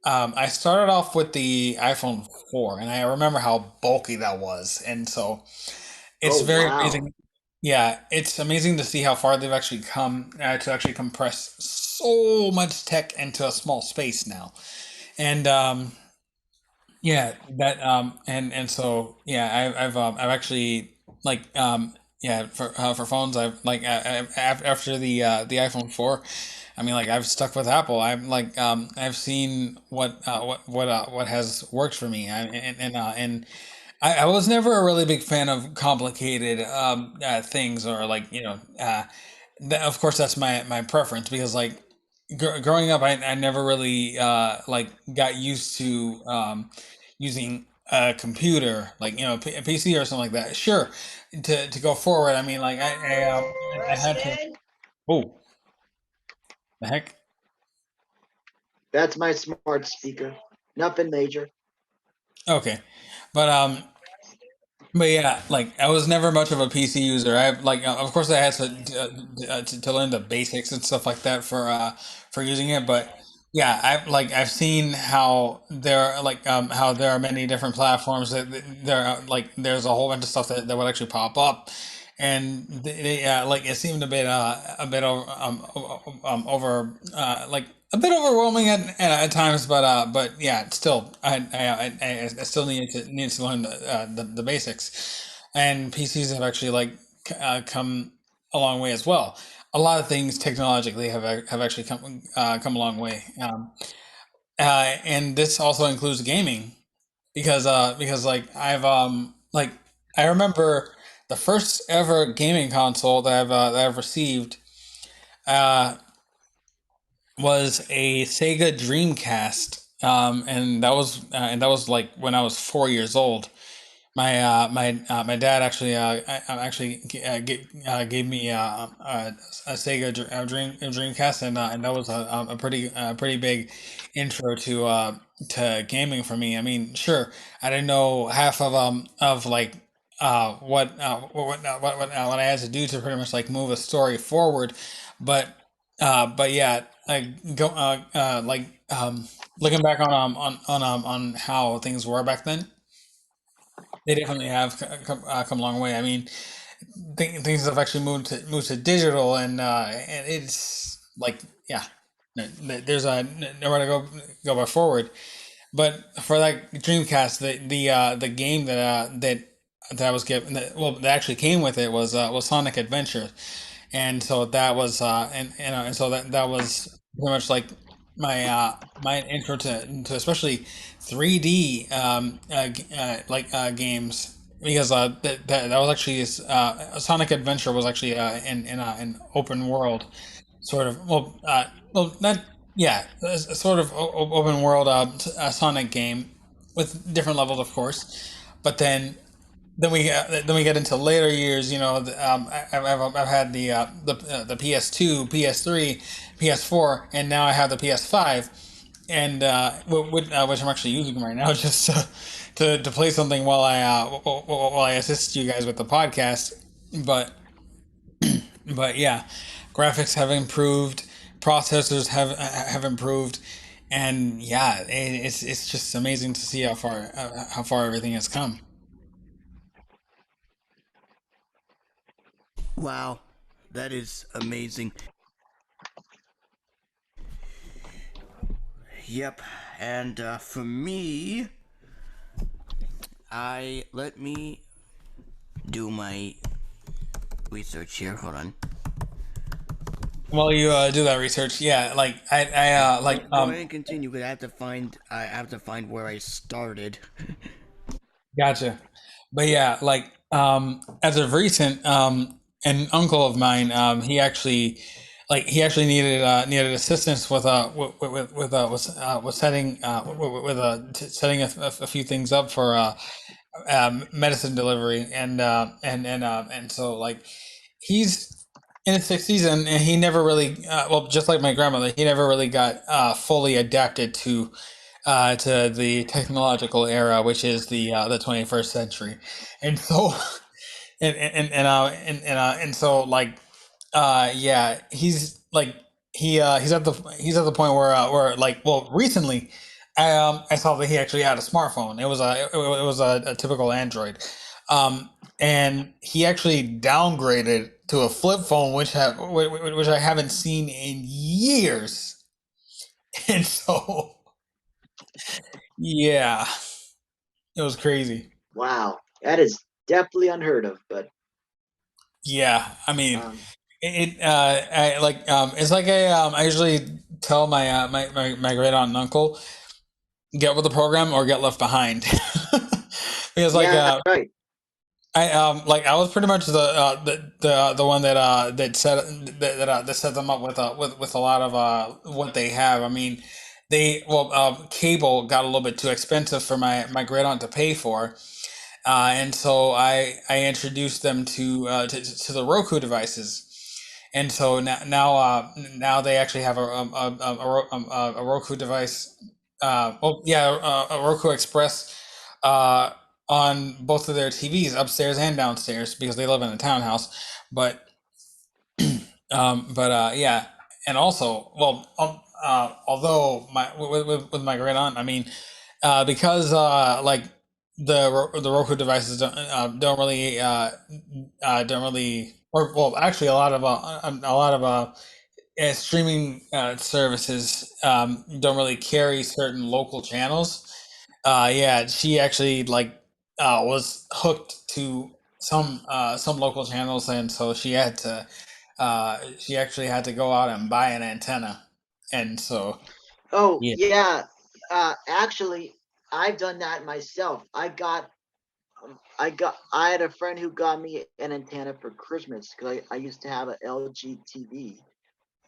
I started off with the iPhone 4, and I remember how bulky that was, and so it's Oh very wow. amazing. Yeah, it's amazing to see how far they've actually come to actually compress so much tech into a small space now, and yeah, that and so yeah, I've actually like yeah for phones I've after the iPhone 4, I mean like I've stuck with Apple. I'm like I've seen what has worked for me. And I was never a really big fan of complicated things or like of course that's my preference because like growing up I never really like got used to using a computer like a PC or something like that. Sure, to go forward, I mean like I had to. Oh, the heck. That's my smart speaker. Nothing major. Okay, but yeah, like I was never much of a PC user. I like, of course, I had to learn the basics and stuff like that for using it. But yeah, I've seen how there are how there are many different platforms that there are like there's a whole bunch of stuff that would actually pop up, and like it seemed a bit over over like a bit overwhelming at times, but yeah, still I still needed to learn the basics, and PCs have actually come a long way as well. A lot of things technologically have actually come a long way, and this also includes gaming because like I remember the first ever gaming console that I've received uh, was a Sega Dreamcast, and that was like when I was 4 years old. My dad actually gave me a Sega Dreamcast, and that was a pretty big intro to gaming for me. I mean, sure, I didn't know half of like what I had to do to pretty much like move a story forward, but yeah, like looking back on how things were back then, they definitely have come a long way. I mean, things have actually moved to digital, and it's like yeah, there's nowhere to go by forward. But for like Dreamcast, the game that I was given that actually came with it was Sonic Adventure, and so that was and so that was pretty much like my intro to especially 3D games because that was actually Sonic Adventure was actually in an open world sort of well not yeah a sort of open world Sonic game with different levels of course, but then then we get into later years. I've had the PS2, PS3, PS4, and now I have the PS5, and which I'm actually using right now just to play something while I assist you guys with the podcast. But but yeah, graphics have improved, processors have improved, and yeah, it's just amazing to see how far everything has come. Wow, that is amazing. Yep, and for me, let me do my research here. Hold on. While you do that research, yeah, like Go ahead and continue because I have to find where I started. gotcha. But yeah, like as of recent, an uncle of mine, he actually needed assistance with setting setting a few things up for medicine delivery, and so like he's in his 60s, and he never really just like my grandmother, he never really got fully adapted to the technological era, which is the 21st century, and so and so like yeah, he's at the point where like, well, recently I saw that he actually had a smartphone. It was a typical Android, and he actually downgraded to a flip phone, which I haven't seen in years. And so yeah, it was crazy. Wow, that is definitely unheard of. But Yeah, I mean, um, it's like I usually tell my great aunt and uncle, get with the program or get left behind. Because yeah, right. I was pretty much the one that set them up with a lot of what they have. I mean, cable got a little bit too expensive for my great aunt to pay for, and so I introduced them to the Roku devices. And so now they actually have a Roku device. A Roku Express uh, on both of their TVs, upstairs and downstairs, because they live in a townhouse. But yeah, and also, although with my great aunt, I mean, because like the Roku devices don't really, or well, actually a lot of streaming services don't really carry certain local channels. Yeah, she actually was hooked to some local channels, and so she actually had to go out and buy an antenna, and so Oh yeah. yeah, actually, I've done that myself. I had a friend who got me an antenna for Christmas because I used to have an LG TV.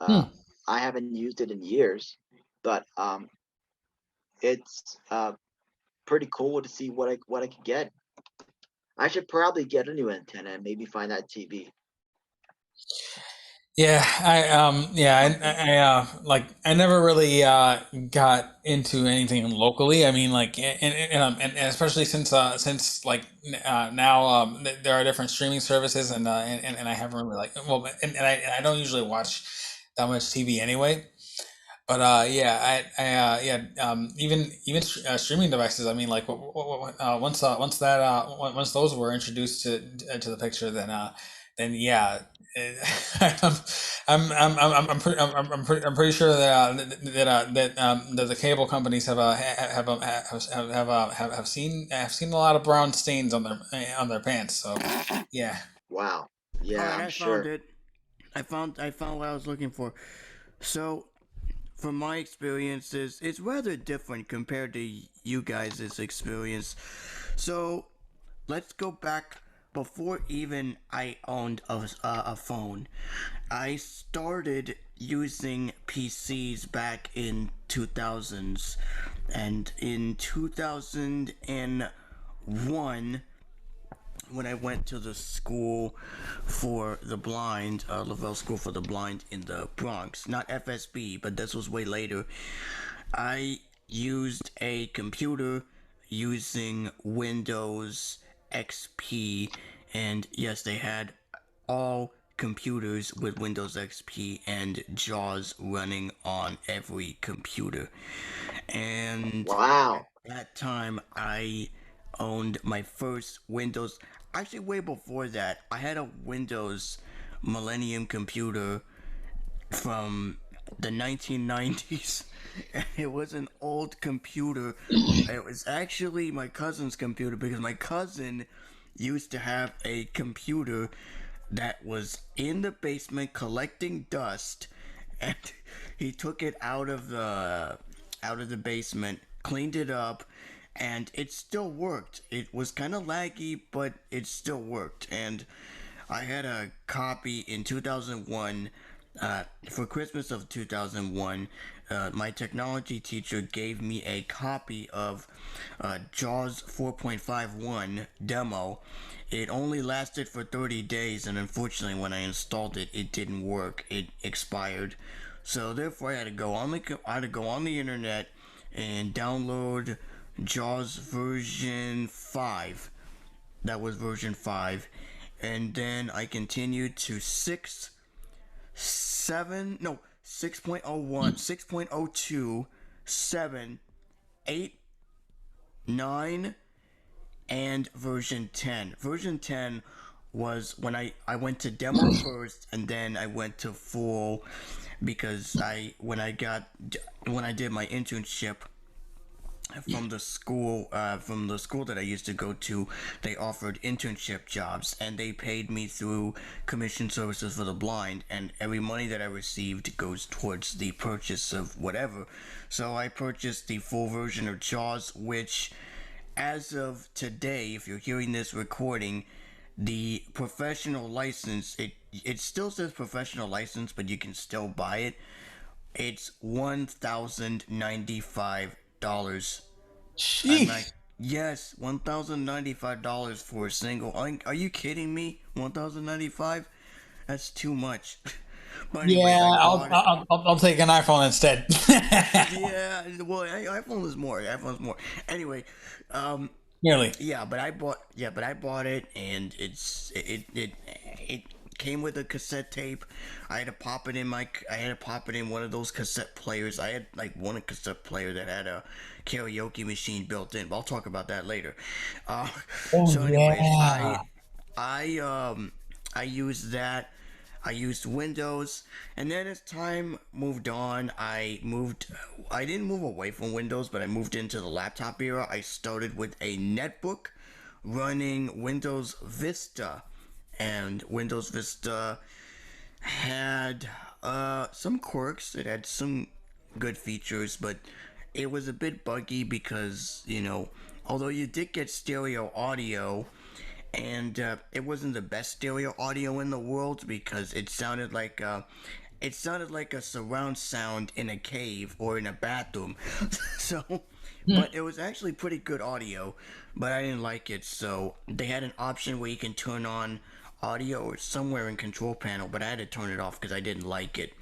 Uh, Hmm. I haven't used it in years, but it's pretty cool to see what I could get. I should probably get a new antenna and maybe find that TV Yeah, I never really got into anything locally. I mean, like, and especially since now there are different streaming services, and I haven't really and I don't usually watch that much TV anyway. But yeah, streaming devices. I mean, like, once those were introduced to the picture, then yeah, I'm I'm pretty sure that the cable companies have seen a lot of brown stains on their pants. So yeah. Wow. All Yeah, right, I'm I found sure. it. I found what I was looking for. So, from my experiences, it's rather different compared to you guys' experience. So, let's go back before even I owned a phone. I started using PCs back in 2000s, and in 2001 when I went to the school for the blind, Lavelle School for the Blind in the Bronx. Not FSB, but this was way later. I used a computer using Windows XP, and yes, they had all computers with Windows XP and JAWS running on every computer. And Wow. at that time, I owned my first Windows. Actually, way before that, I had a Windows Millennium computer from the 1990s. It was an old computer. It was actually my cousin's computer because my cousin used to have a computer that was in the basement collecting dust, and he took it out of the basement, cleaned it up, and it still worked. It was kind of laggy, but it still worked. And I had a copy in 2001. For Christmas of 2001, my technology teacher gave me a copy of JAWS 4.51 demo. It only lasted for 30 days, and unfortunately, when I installed it, it didn't work. It expired. So therefore, I had to go on the internet and download JAWS version 5. That was version 5, and then I continued to 6.01, 6.02, 7, 8, 9, and version 10. Version 10 was when I went to demo first, and then I went to full because when I did my internship from the school that I used to go to, they offered internship jobs, and they paid me through commission services for the blind, and every money that I received goes towards the purchase of whatever. So I purchased the full version of JAWS, which, as of today, if you're hearing this recording, the professional license, it still says professional license, but you can still buy it. It's $1,095. Jeez. Yes, $1,095 for a single. Are you kidding me? $1,095? That's too much. But anyways, Yeah, I bought it. I'll take an iPhone instead. Yeah, well, iPhone is more. iPhone's more. Anyway, Nearly. yeah, but I bought it, and it came with a cassette tape. I had to pop it in one of those cassette players. I had like one cassette player that had a karaoke machine built in, but I'll talk about that later. Oh So anyways, yeah. I used that. I used Windows, and then as time moved on, I didn't move away from Windows, but I moved into the laptop era. I started with a netbook running Windows Vista, and Windows Vista had some quirks. It had some good features, but it was a bit buggy because, although you did get stereo audio, and it wasn't the best stereo audio in the world because it sounded like a surround sound in a cave or in a bathroom. But it was actually pretty good audio, but I didn't like it. So they had an option where you can turn on audio or somewhere in control panel, but I had to turn it off because I didn't like it.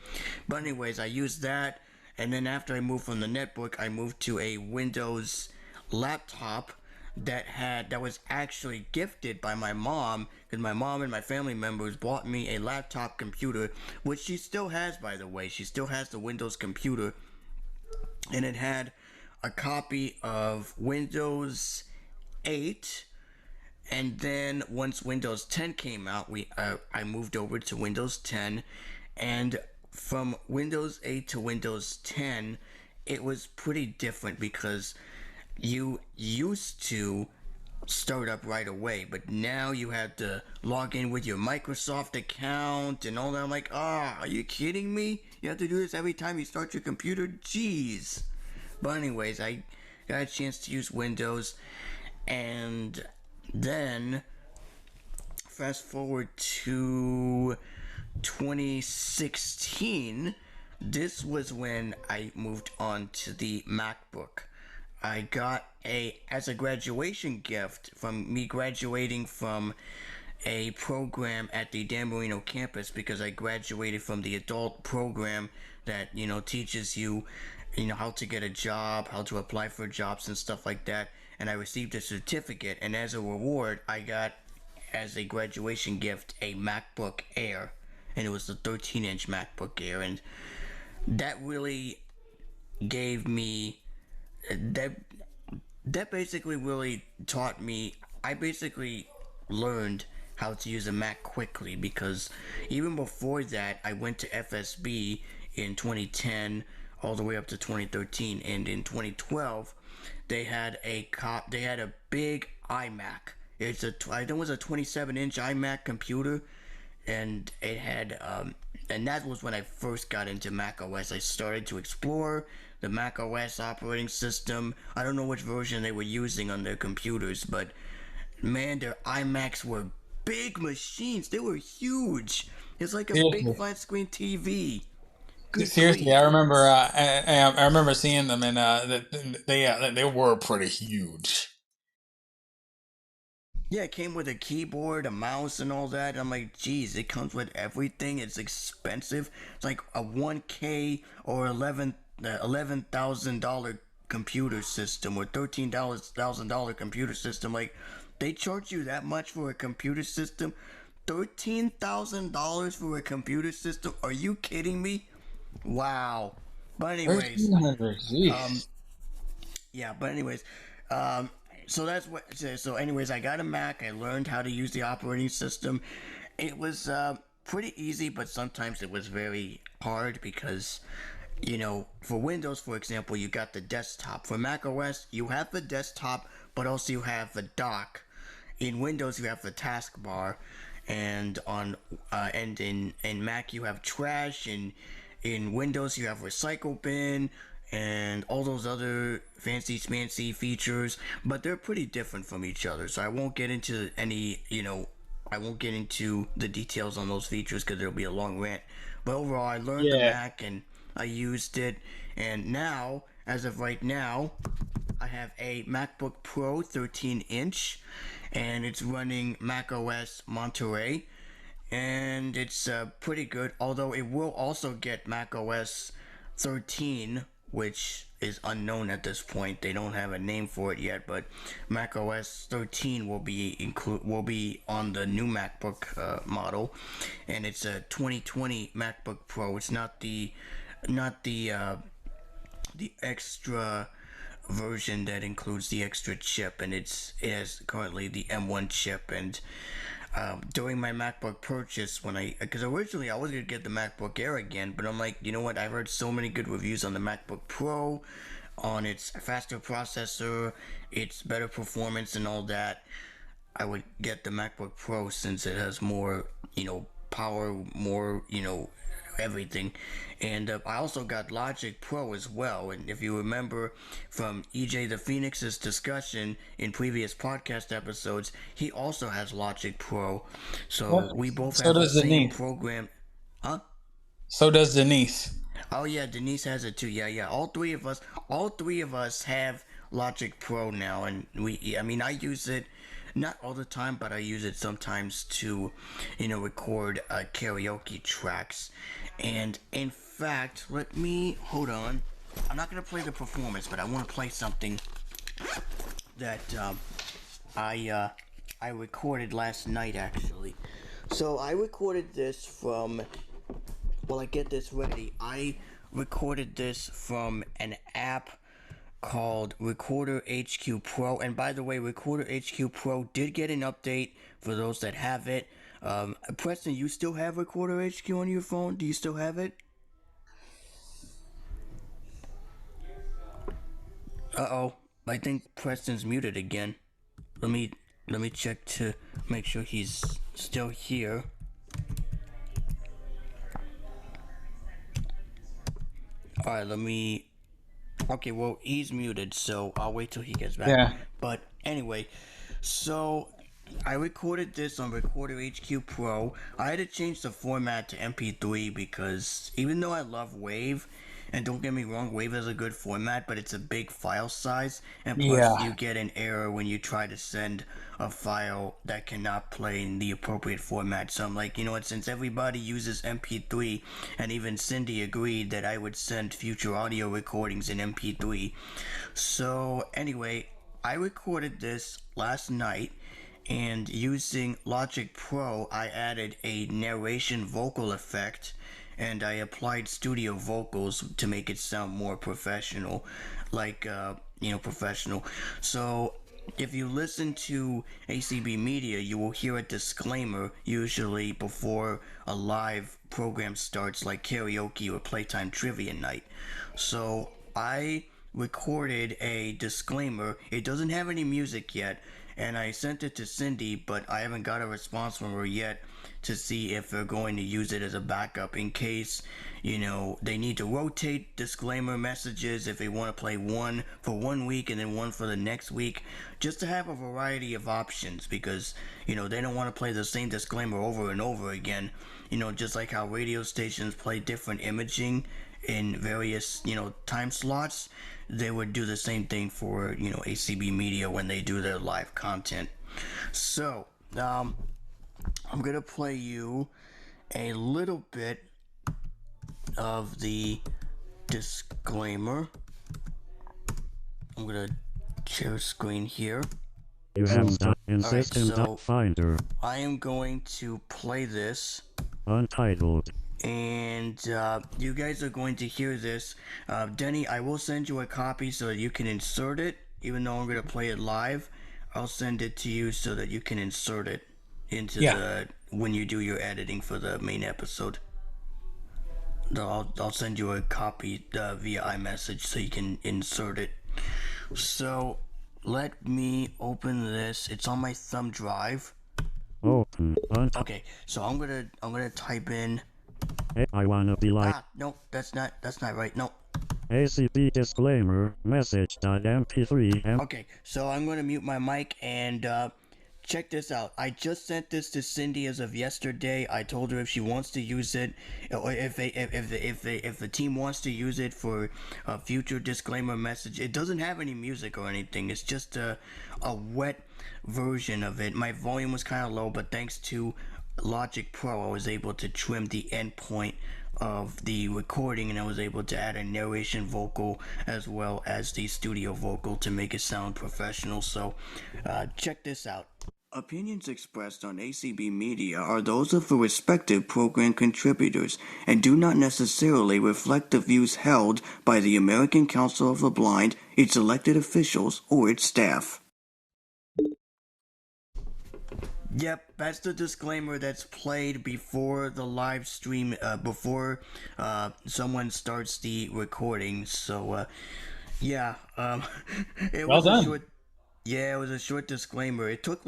But anyways, I used that, and then after I moved from the netbook, I moved to a Windows laptop that was actually gifted by my mom, because my mom and my family members bought me a laptop computer, which she still has, by the way. She still has the Windows computer, and it had a copy of Windows 8. And then once Windows 10 came out, I moved over to Windows 10, and from Windows 8 to Windows 10, it was pretty different because you used to start up right away, but now you have to log in with your Microsoft account and all that. I'm like, are you kidding me? You have to do this every time you start your computer? Jeez. But anyways, I got a chance to use Windows, and then fast forward to 2016. This was when I moved on to the MacBook. I got as a graduation gift from me graduating from a program at the Dan Marino campus, because I graduated from the adult program that teaches you how to get a job, how to apply for jobs and stuff like that. And I received a certificate, and as a reward I got, as a graduation gift, a MacBook Air, and it was the 13-inch MacBook Air. And that really gave me that basically really taught me. I basically learned how to use a Mac quickly, because even before that I went to FSB in 2010 all the way up to 2013, and in 2012 they had a big iMac. I think it was a 27-inch iMac computer, and it had and that was when I first got into Mac OS. I started to explore the Mac OS operating system. I don't know which version they were using on their computers, but man, their iMacs were big machines. They were huge. It's like a big flat screen TV. Seriously, grief. I remember. I remember seeing them, and they were pretty huge. Yeah, it came with a keyboard, a mouse, and all that. I'm like, geez, it comes with everything. It's expensive. It's like a $1K or $11,000 computer system, or $13,000 computer system. Like, they charge you that much for a computer system? $13,000 for a computer system? Are you kidding me? Wow. But anyways, so that's what. So anyways, I got a Mac. I learned how to use the operating system. It was pretty easy, but sometimes it was very hard, because for Windows, for example, you got the desktop. For Mac OS, you have the desktop, but also you have the dock. In Windows, you have the taskbar, and in Mac you have trash, and in Windows you have recycle bin, and all those other fancy schmancy features, but they're pretty different from each other. So I won't get into I won't get into the details on those features, because there'll be a long rant. But overall, I learned the Mac, and I used it, and now, as of right now, I have a MacBook Pro 13-inch, and it's running Mac OS Monterey, and it's pretty good, although it will also get Mac OS 13, which is unknown at this point. They don't have a name for it yet, but Mac OS 13 will be on the new MacBook model, and it's a 2020 MacBook Pro. It's not the extra version that includes the extra chip, and it has currently the M1 chip. And during my MacBook purchase, because originally I was going to get the MacBook Air again, but I'm like, you know what, I've heard so many good reviews on the MacBook Pro, on its faster processor, its better performance and all that. I would get the MacBook Pro, since it has more, power, more, everything. And I also got Logic Pro as well. And if you remember from EJ the Phoenix's discussion in previous podcast episodes, he also has Logic Pro. So we both have the same program. Huh? So does Denise. Oh yeah, Denise has it too. Yeah. All three of us have Logic Pro now, and I use it not all the time, but I use it sometimes to, record karaoke tracks. And in fact, hold on. I'm not gonna play the performance, but I want to play something that I recorded last night, actually. So I recorded this from. While I get this ready, I recorded this from an app called Recorder HQ Pro. And by the way, Recorder HQ Pro did get an update for those that have it. Preston, you still have Recorder HQ on your phone? Do you still have it? Uh-oh. I think Preston's muted again. Let me check to make sure he's still here. Alright, okay, well, he's muted, so I'll wait till he gets back. Yeah. But anyway, so I recorded this on Recorder HQ Pro. I had to change the format to MP3 because even though I love WAV, And don't get me wrong, WAV is a good format, but it's a big file size, and plus Yeah. you get an error when you try to send a file that cannot play in the appropriate format. So I'm like, you know what, since everybody uses MP3, and even Cindy agreed that I would send future audio recordings in MP3. So anyway, I recorded this last night, and using Logic Pro, I added a narration vocal effect, and I applied studio vocals to make it sound more professional, like, professional. So if you listen to ACB Media, you will hear a disclaimer usually before a live program starts, like karaoke or playtime trivia night. So I recorded a disclaimer. It doesn't have any music yet, and I sent it to Cindy, but I haven't got a response from her yet to see if they're going to use it as a backup in case, they need to rotate disclaimer messages if they want to play one for 1 week and then one for the next week, just to have a variety of options, because, they don't want to play the same disclaimer over and over again, just like how radio stations play different imaging in various, time slots. They would do the same thing for, ACB Media when they do their live content. So, I'm gonna play you a little bit of the disclaimer. I'm gonna share screen here. You have done in Alright, System so Finder. I am going to play this. Untitled. And you guys are going to hear this. Denny, I will send you a copy so that you can insert it. Even though I'm going to play it live, I'll send it to you so that you can insert it into when you do your editing for the main episode. I'll send you a copy via iMessage so you can insert it. So let me open this. It's on my thumb drive. Open. Okay, so I'm gonna type in. Hey, I wanna be like. No, that's not right. No. ACB disclaimer message.mp3. Okay, so I'm gonna mute my mic and check this out. I just sent this to Cindy as of yesterday. I told her if she wants to use it, or if the team wants to use it for a future disclaimer message. It doesn't have any music or anything. It's just a wet version of it. My volume was kind of low, but thanks to Logic Pro, I was able to trim the end point of the recording, and I was able to add a narration vocal as well as the studio vocal to make it sound professional. So check this out. Opinions expressed on ACB Media are those of the respective program contributors and do not necessarily reflect the views held by the American Council of the Blind, its elected officials, or its staff. Yep, that's the disclaimer that's played before the live stream, before someone starts the recording. So, it Well was done. it was a short disclaimer. It took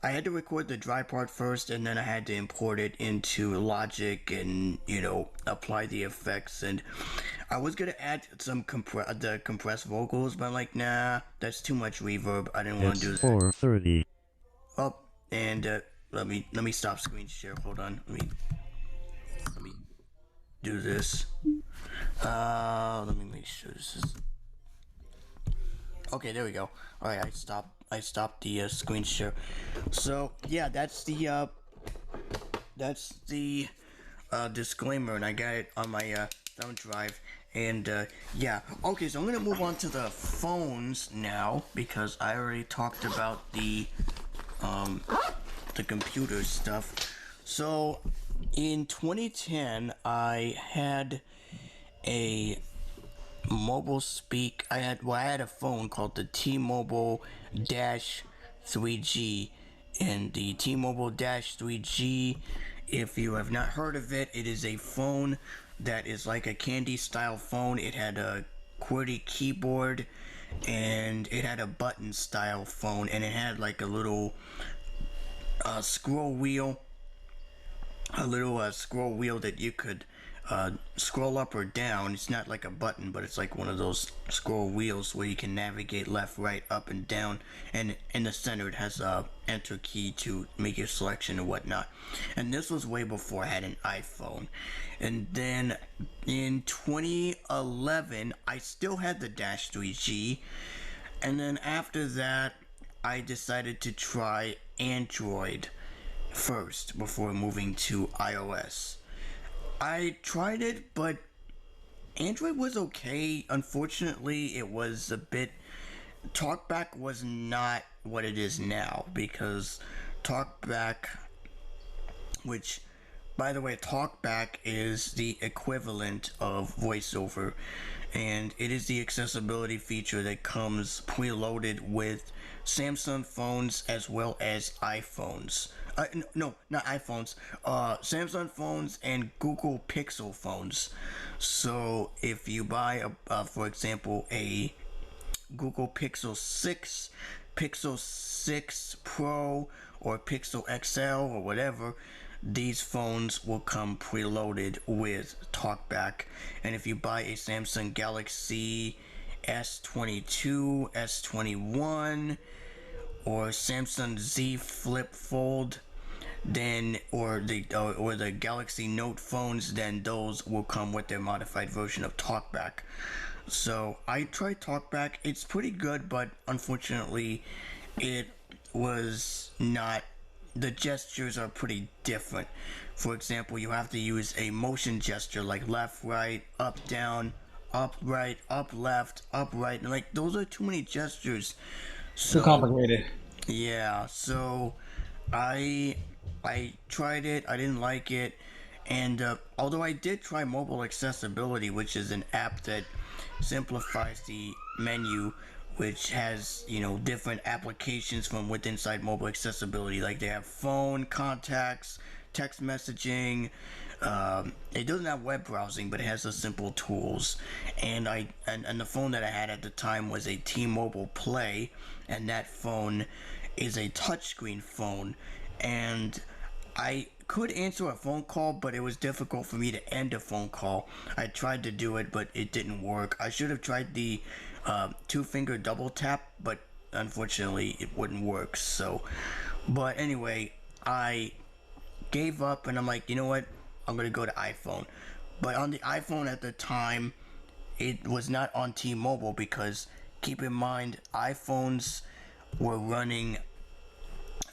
I had to record the dry part first, and then I had to import it into Logic and, apply the effects. And I was gonna add some compressed vocals, but I'm like, nah, that's too much reverb. I didn't want to do It's that. 4:30. Oh, and let me stop screen share. Hold on. Let me do this. Let me make sure this is. Okay, there we go. All right, I stopped the screen share. So yeah, that's the disclaimer, and I got it on my thumb drive. And yeah, okay, so I'm gonna move on to the phones now because I already talked about the computer stuff. So in 2010, I had a mobile I had a phone called the T-Mobile 3G, and the T-Mobile 3G, if you have not heard of it, it is a phone that is like a candy style phone. It had a QWERTY keyboard, and it had a button style phone, and it had like a little scroll wheel a little scroll wheel that you could scroll up or down. It's not like a button, but it's like one of those scroll wheels where you can navigate left, right, up, and down. And in the center, it has a enter key to make your selection and whatnot. And this was way before I had an iPhone. And then in 2011, I still had the Dash 3G. And then after that, I decided to try Android first before moving to iOS. I tried it, but Android was okay. Unfortunately, it was a bit. TalkBack was not what it is now, because TalkBack, which, by the way, TalkBack is the equivalent of VoiceOver, and it is the accessibility feature that comes preloaded with Samsung phones as well as iPhones. No, not iPhones. Samsung phones and Google Pixel phones. So if you buy, for example, a Google Pixel 6, Pixel 6 Pro, or Pixel XL, or whatever, these phones will come preloaded with TalkBack. And if you buy a Samsung Galaxy S22, S21, or Samsung Z Flip Fold, then or the Galaxy Note phones, then those will come with their modified version of TalkBack. So I tried TalkBack. It's pretty good, but unfortunately, it was not. The gestures are pretty different. For example, you have to use a motion gesture like left, right, up, down, up, right, up, left, up, right. And like, those are too many gestures. Too complicated. Yeah, so I tried it. I didn't like it, and although I did try mobile accessibility, which is an app that simplifies the menu, which has different applications from within inside mobile accessibility. Like they have phone, contacts, text messaging. It doesn't have web browsing, but it has the simple tools. And the phone that I had at the time was a T-Mobile Play, and that phone is a touchscreen phone. And I could answer a phone call, but it was difficult for me to end a phone call. I tried to do it, but it didn't work. I should have tried the two-finger double tap, but unfortunately it wouldn't work. So, but anyway, I gave up, and I'm like, you know what? I'm gonna go to iPhone. But on the iPhone at the time, it was not on T-Mobile, because keep in mind, iPhones were running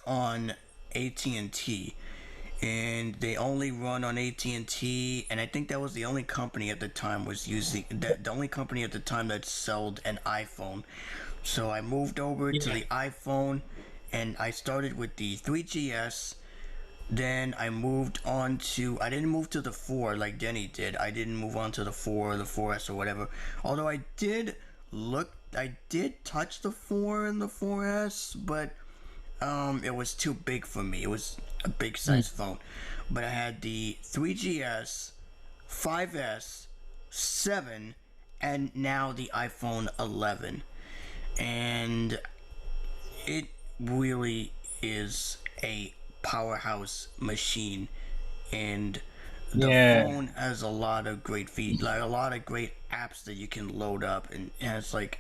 on AT&T, and they only run on AT&T, and I think that was the only company at the time was using that. The only company at the time that sold an iPhone. So I moved over to the iPhone, and I started with the 3GS. Then I moved on to. I didn't move to the 4 like Denny did. I didn't move on to the 4 or the 4S or whatever. Although I did touch the 4 and the 4S, but it was too big for me. It was a big size phone. But I had the 3GS, 5S, 7, and now the iPhone 11. And it really is a powerhouse machine. And the phone has a lot of great like a lot of great apps that you can load up, and it has like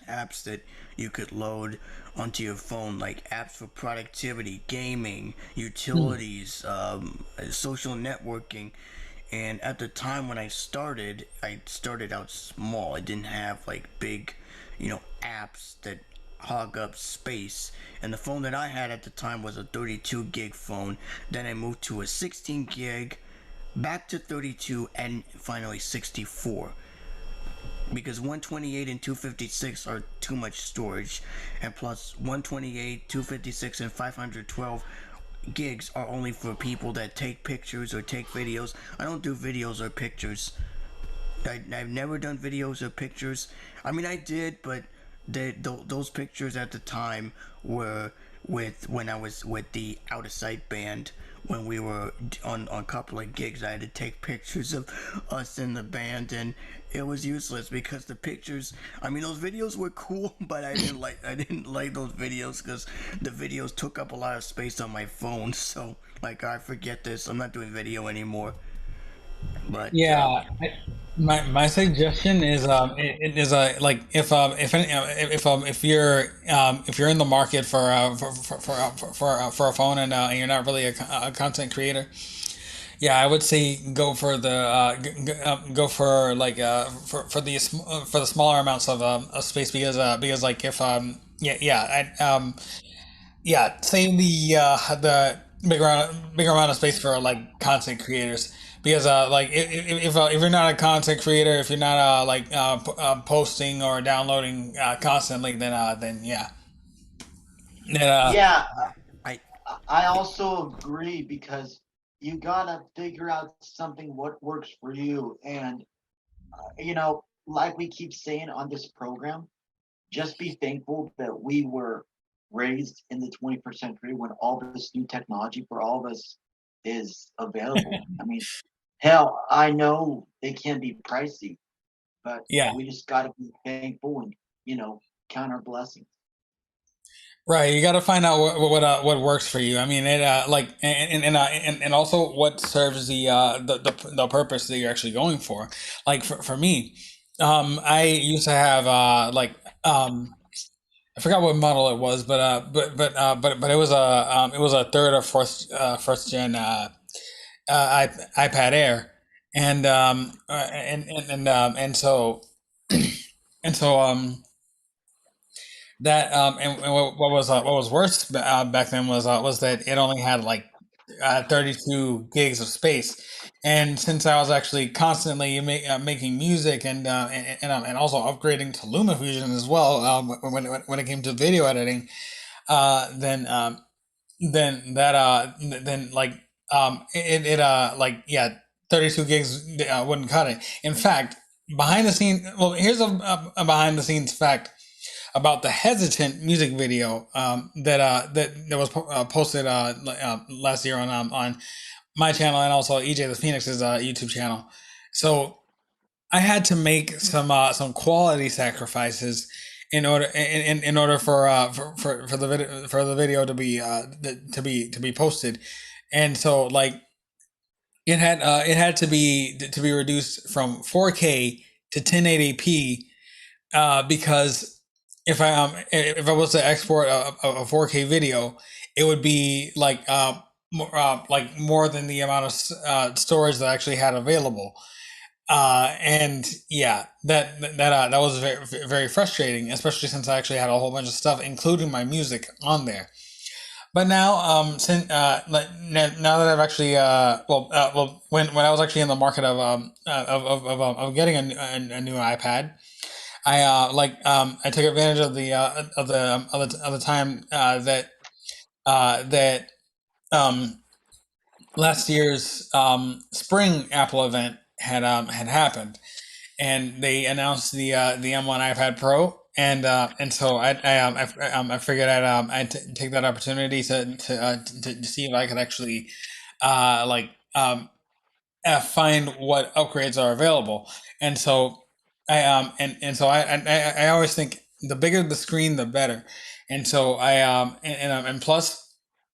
apps that you could load onto your phone, like apps for productivity, gaming, utilities, social networking. And at the time when I started out small. I didn't have like big, apps that hog up space. And the phone that I had at the time was a 32 gig phone. Then I moved to a 16 gig, back to 32, and finally 64. Because 128 and 256 are too much storage, and plus 128, 256, and 512 gigs are only for people that take pictures or take videos. I don't do videos or pictures. I've never done videos or pictures. I mean, I did, but those pictures at the time were when I was with the Out of Sight band, when we were on a couple of gigs. I had to take pictures of us in the band, and it was useless because the pictures. I mean, those videos were cool, but I didn't like those videos because the videos took up a lot of space on my phone. So like, I forget this. I'm not doing video anymore. But Yeah, my suggestion is it is like if you're in the market for a phone and you're not really a content creator, yeah, I would say go for the go for like for the smaller amounts of space because like if yeah, save the bigger amount of space for like content creators because like if you're not a content creator, if you're not posting or downloading constantly, then yeah, then Yeah, I I also agree because you gotta figure out something what works for you. And, like we keep saying on this program, just be thankful that we were raised in the 21st century when all this new technology for all of us is available. I mean, hell, I know they can be pricey, but yeah. we just got to be thankful and, count our blessings. Right, you got to find out what works for you. I mean, it like and also what serves the purpose that you're actually going for. Like for me, I used to have I forgot what model it was, but it was a third or first gen iPad Air, and so and so that and what was worse back then was that it only had like 32 gigs of space, and since I was actually constantly making music and also upgrading to LumaFusion as well when it came to video editing, then then like like yeah, 32 gigs wouldn't cut it. In fact, behind the scene, well, here's a behind the scenes fact about the hesitant music video that was posted last year on my channel and also EJ the Phoenix's YouTube channel. So I had to make some quality sacrifices in order for the video to be posted, and so like it had to be reduced from 4K to 1080p because if I was to export a 4K video, it would be like more than the amount of storage that I actually had available. And yeah, that was very very frustrating, especially since I actually had a whole bunch of stuff, including my music, on there. But now, since now that I've actually when I was actually in the market of getting a new iPad, I took advantage of the time that um last year's spring Apple event had happened, and they announced the M1 iPad Pro, and so I figured I'd take that opportunity to see if I could actually like find what upgrades are available, and so and so I always think the bigger the screen the better, and so and plus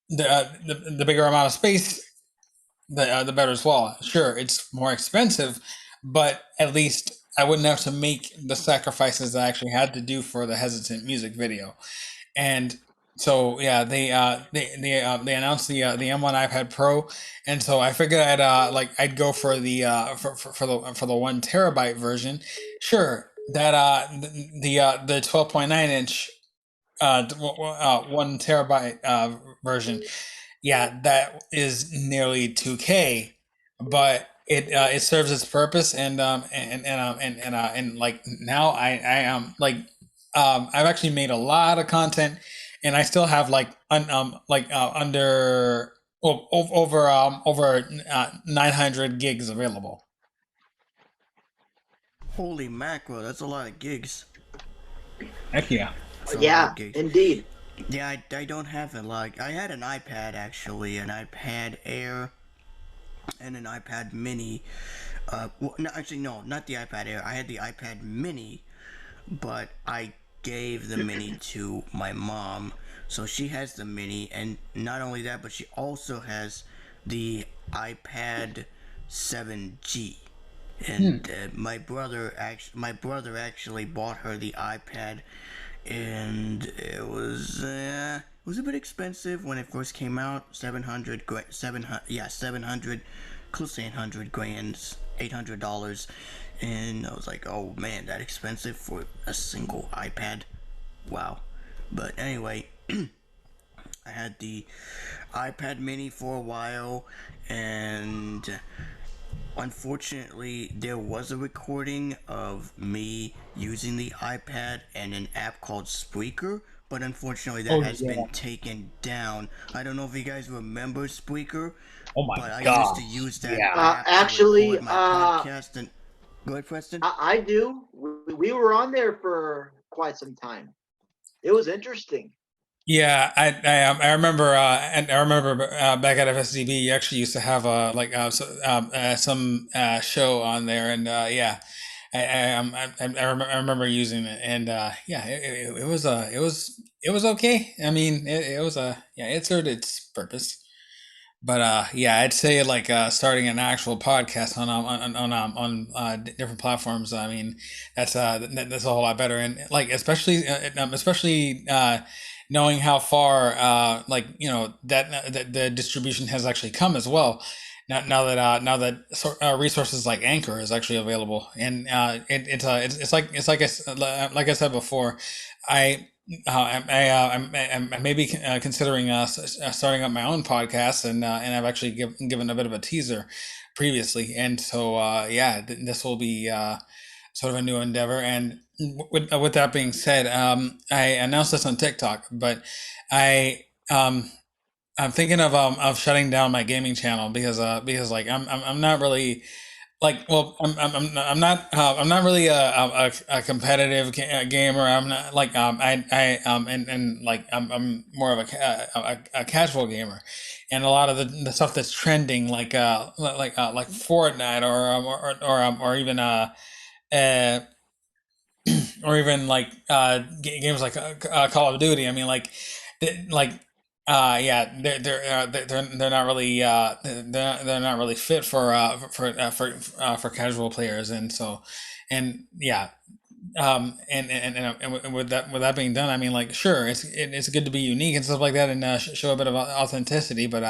the bigger amount of space the better as well. Sure, it's more expensive, but at least I wouldn't have to make the sacrifices that I actually had to do for the hesitant music video. And so yeah, they announced the M1 iPad Pro, and so I figured I'd go for the 1 terabyte version. Sure, that the 12.9 inch 1 terabyte version, yeah, that is nearly 2K, but it serves its purpose, and like now I am I've actually made a lot of content, and I still have under over 900 gigs available. Holy mackerel, that's a lot of gigs. Heck yeah. That's a lot Yeah, of gigs. indeed. Yeah, I don't have it. Like, I had an iPad actually, an iPad Air, and an iPad Mini. Well, no, actually, no, not the iPad Air. I had the iPad Mini, but I gave the Mini to my mom, so she has the Mini, and not only that, but she also has the iPad 7G. Hmm. And my brother actually bought her the iPad, and it was a bit expensive when it first came out. 700, yeah, 700, close to 800 grand, $800, and I was like, oh man, that expensive for a single iPad. Wow. But anyway, I had the iPad Mini for a while, and unfortunately, there was a recording of me using the iPad and an app called Spreaker, but unfortunately, that Oh has yeah. been taken down. I don't know if you guys remember Spreaker, Oh my but I used to gosh. use that Yeah. app to Actually, record my podcast. And go ahead, Preston. I do. We were on there for quite some time. It was interesting. Yeah, I remember and I remember back at FSDB you actually used to have some show on there, and yeah, I remember using it, and yeah, it was okay. I mean, it was yeah, it served its purpose. But yeah, I'd say like starting an actual podcast on different platforms. I mean, that's a whole lot better, and like especially knowing how far like that the distribution has actually come as well. Now that resources like Anchor is actually available, and it's like like I said before, I I'm maybe considering starting up my own podcast, and I've actually given a bit of a teaser previously, and so yeah, this will be sort of a new endeavor. And with that being said, I announced this on TikTok, but I I'm thinking of shutting down my gaming channel because like I'm not really like well I'm not really a competitive gamer. I'm not like and like I'm more of a casual gamer, and a lot of the stuff that's trending like Fortnite or even uh or even like games like Call of Duty. I mean, like, like, yeah, they're not really they're not really fit for casual players, and so, and yeah, and with that being done, I mean, like, sure, it's good to be unique and stuff like that, and show a bit of authenticity, but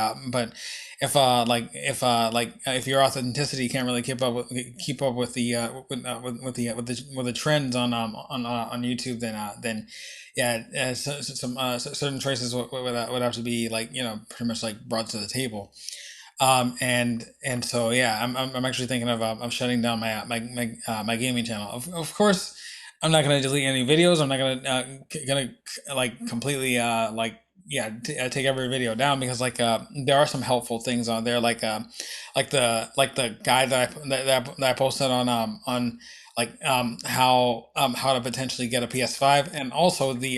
if your authenticity can't really keep up with the with the trends on YouTube, then yeah, certain choices would have to be like pretty much like brought to the table. And so yeah, I'm actually thinking of shutting down my gaming channel. Of course, I'm not gonna delete any videos. I'm not gonna like completely yeah take every video down, because like there are some helpful things on there, like the guide that I posted on how to potentially get a PS5, and also the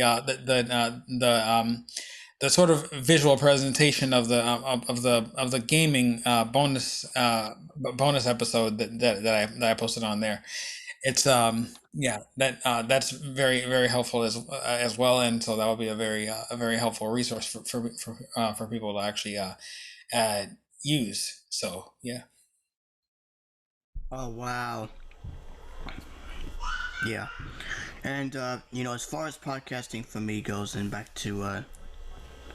sort of visual presentation of the gaming bonus episode that I posted on there. It's yeah, that's very helpful as well, and so that will be a very helpful resource for people to actually uh use. So yeah. Oh wow, yeah. And as far as podcasting for me goes, and back to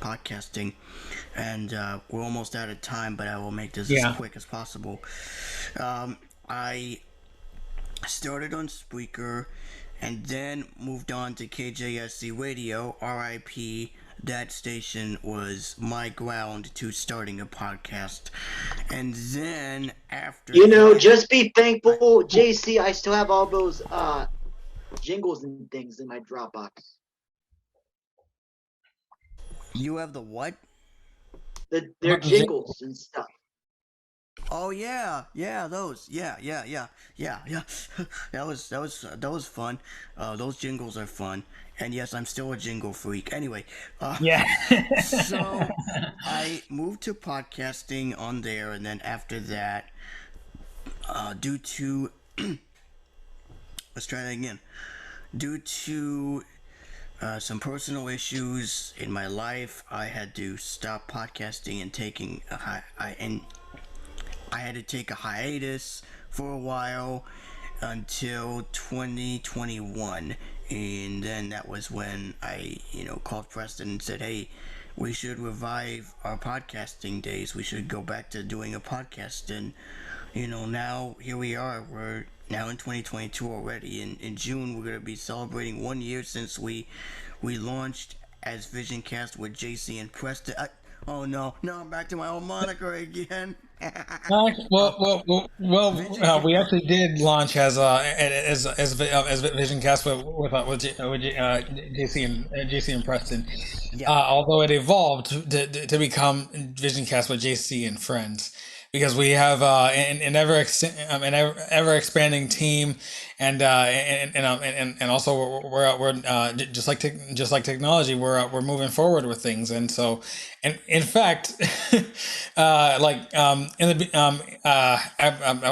podcasting, and we're almost out of time, but I will make this as Yeah. quick as possible. I started on Spreaker, and then moved on to KJSC Radio, RIP. That station was my ground to starting a podcast. And then after that, Just be thankful, JC. I still have all those jingles and things in my Dropbox. you have the what? Their About the jingles and stuff. Oh yeah, yeah, those, yeah. that was fun. Those jingles are fun, and yes, I'm still a jingle freak. Anyway, Yeah. so I moved to podcasting on there, and then after that, due to let's try that again. Due to some personal issues in my life, I had to stop podcasting and taking a I had to take a hiatus for a while until 2021, and then that was when I, called Preston and said, "Hey, we should revive our podcasting days. We should go back to doing a podcast." And now here we are. We're now in 2022 already. In June, we're gonna be celebrating 1 year since we launched as VisionCast with JC and Preston. Oh no, I'm back to my old moniker again. We actually did launch as VisionCast with JC and Preston. Yeah. Although it evolved to become VisionCast with JC and friends, because we have an ever expanding team, and also we're just like technology, we're moving forward with things. And so, and in fact, I was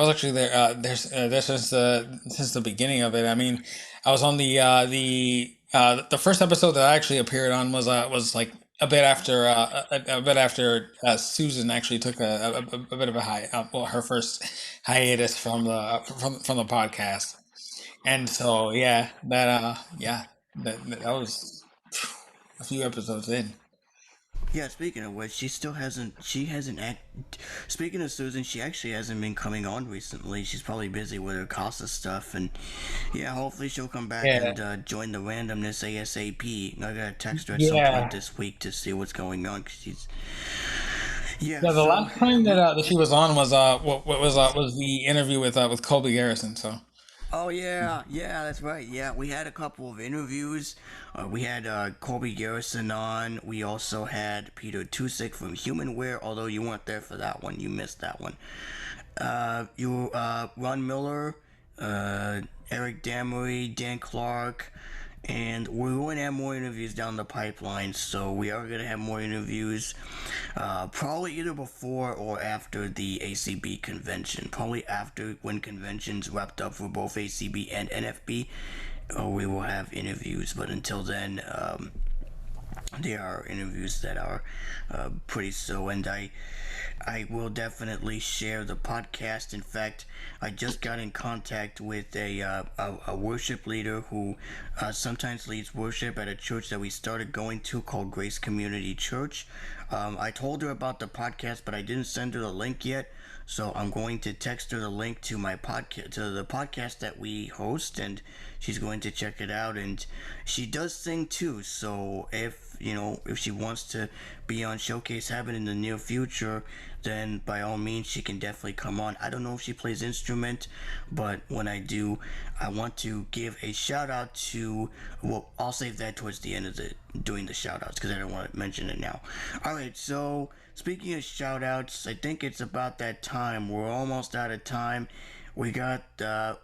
actually there since the beginning of it. I mean, I was on the first episode that I actually appeared on was like a bit after Susan actually took a bit of a her first hiatus from the podcast. And so that was a few episodes in. Yeah, speaking of which, speaking of Susan, she actually hasn't been coming on recently. She's probably busy with her Casa stuff, and yeah, hopefully she'll come back Yeah, and join the randomness ASAP. I gotta text her at some point yeah. this week to see what's going on, 'cause yeah, Yeah, the so last time we, that she was on was the interview with Colby Garrison. So oh yeah, that's right. Yeah, we had a couple of interviews. We had Colby Garrison on. We also had Peter Tusick from Humanware, although you weren't there for that one. You missed that one. Ron Miller, uh, Eric Damery, Dan Clark, and we're going to have more interviews down the pipeline. So we are going to have more interviews, probably either before or after the ACB convention. Probably after, when conventions wrapped up for both ACB and NFB. We will have interviews, but until then, there are interviews that are pretty so, and I will definitely share the podcast. In fact, I just got in contact with a worship leader who sometimes leads worship at a church that we started going to called Grace Community Church. I told her about the podcast, but I didn't send her the link yet. So I'm going to text her the link to the podcast that we host, and she's going to check it out. And she does sing too, so if she wants to be on Showcase Heaven in the near future, then by all means she can definitely come on. I don't know if she plays instrument, but when I do, I want to give a shout out to, well, I'll save that towards the end of doing the shout outs, because I don't want to mention it now. Alright, so speaking of shout outs, I think it's about that time. We're almost out of time. We got the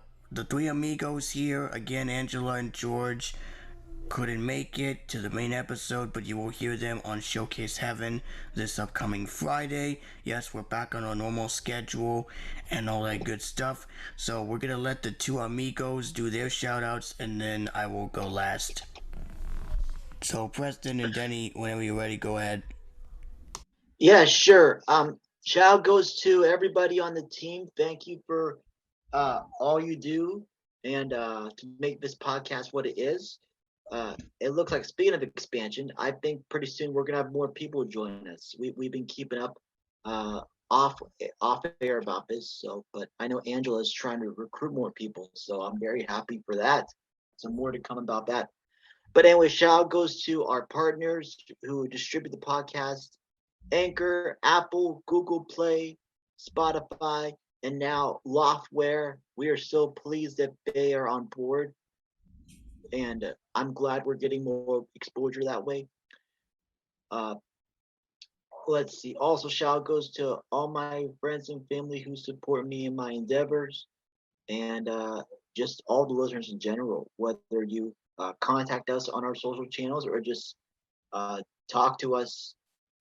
three amigos here again. Angela and George couldn't make it to the main episode, but you will hear them on Showcase Heaven this upcoming Friday. Yes, we're back on our normal schedule and all that good stuff. So we're gonna let the two amigos do their shout outs, and then I will go last. So Preston and Denny, whenever you're ready, go ahead. Yeah, sure. Shout goes to everybody on the team. Thank you for all you do and to make this podcast what it is. It looks like, speaking of expansion, I think pretty soon we're gonna have more people join us. We've been keeping up off air about this, but I know Angela's trying to recruit more people, so I'm very happy for that. So more to come about that. But anyway, shout out goes to our partners who distribute the podcast: Anchor, Apple, Google Play, Spotify, and now Loftware. We are so pleased that they are on board, and I'm glad we're getting more exposure that way. let's see. Also, shout goes to all my friends and family who support me in my endeavors, and just all the listeners in general. Whether you contact us on our social channels or just uh, talk to us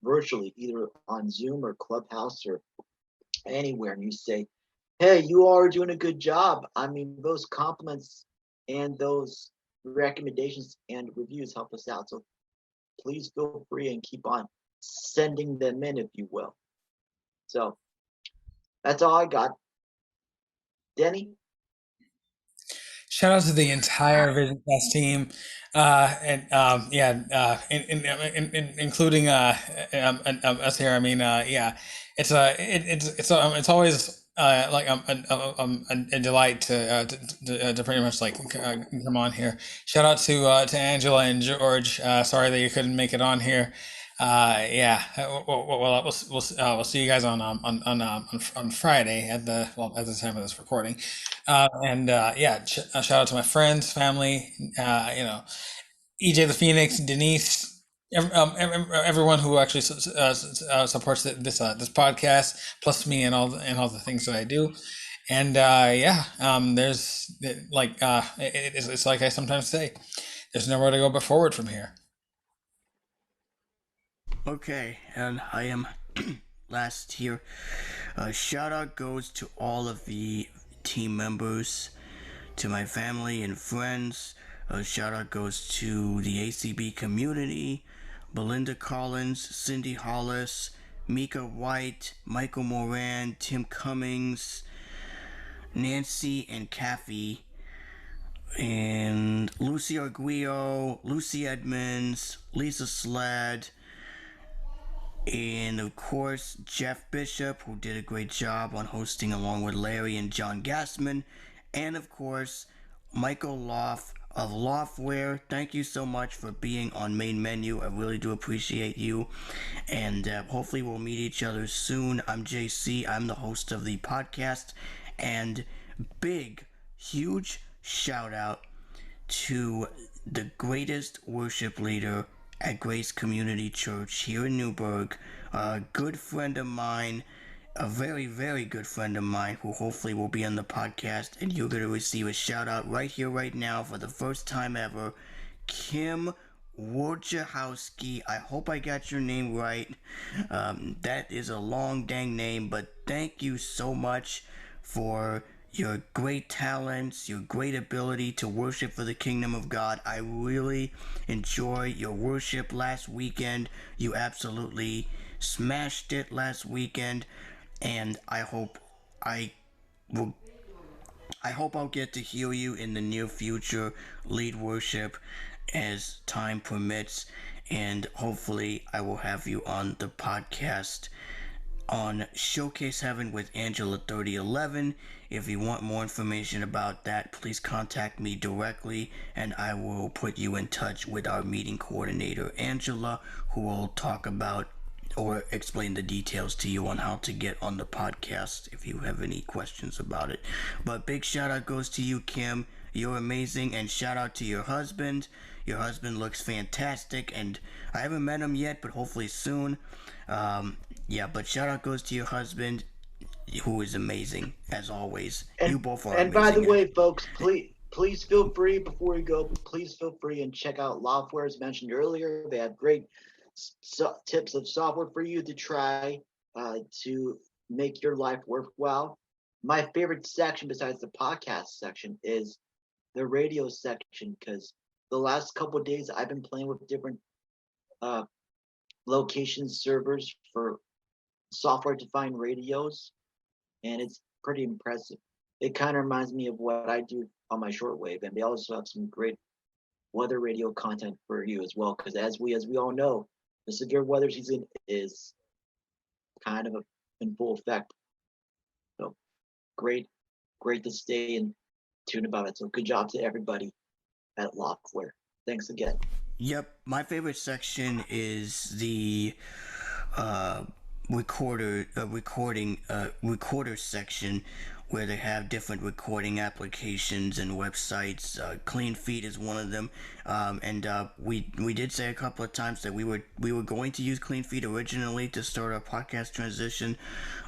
virtually, either on Zoom or Clubhouse or anywhere, and you say, "Hey, you are doing a good job." I mean, those compliments and those recommendations and reviews help us out. So please feel free and keep on sending them in, if you will. So that's all I got. Denny? Shout out to the entire VisionCast team, and including us here. I mean, yeah, it's always a delight to pretty much come on here. Shout out to Angela and George. Sorry that you couldn't make it on here. Yeah, we'll see you guys on Friday at the time of this recording. Shout out to my friends, family, EJ the Phoenix, Denise, everyone who actually supports this podcast, plus me and all the things that I do. And there's it's like I sometimes say, there's nowhere to go but forward from here. Okay, and I am last here. Shout out goes to all of the team members, to my family and friends. Shout out goes to the ACB community, Belinda Collins, Cindy Hollis, Mika White, Michael Moran, Tim Cummings, Nancy and Kathy, and Lucy Arguello, Lucy Edmonds, Lisa Slad, and of course Jeff Bishop, who did a great job on hosting along with Larry and John Gassman, and of course Michael Loff of Loftware. Thank you so much for being on Main Menu. I really do appreciate you, and hopefully we'll meet each other soon. I'm JC. I'm the host of the podcast, and huge shout out to the greatest worship leader at Grace Community Church here in Newburgh, a good friend of mine, a very, very good friend of mine, who hopefully will be on the podcast, and you're going to receive a shout out right here, right now, for the first time ever, Kim Wojciechowski. I hope I got your name right. That is a long dang name, but thank you so much for your great talents, your great ability to worship for the kingdom of God. I really enjoy your worship last weekend. You absolutely smashed it last weekend, and I hope I'll get to hear you in the near future lead worship as time permits, and hopefully I will have you on the podcast on Showcase Heaven with Angela 3011. If you want more information about that, please contact me directly, and I will put you in touch with our meeting coordinator, Angela, who will talk about or explain the details to you on how to get on the podcast if you have any questions about it. But big shout out goes to you, Kim. You're amazing, and shout out to your husband. Your husband looks fantastic, and I haven't met him yet, but hopefully soon. But shout out goes to your husband, who is amazing as always. You both are and amazing. by the way, folks, please feel free, before you go, please feel free and check out Loftware, as mentioned earlier. They have great tips of software for you to try to make your life worthwhile. My favorite section besides the podcast section is the radio section, because the last couple of days I've been playing with different location servers for software-defined radios, and it's pretty impressive. It kind of reminds me of what I do on my shortwave, and they also have some great weather radio content for you as well, because as we all know, the severe weather season is kind of in full effect. So great to stay in tune about it. So good job to everybody at Loftware. Thanks again. Yep, my favorite section is the recorder section where they have different recording applications and websites. Clean Feed is one of them, and we did say a couple of times that we were going to use Clean Feed originally to start our podcast transition,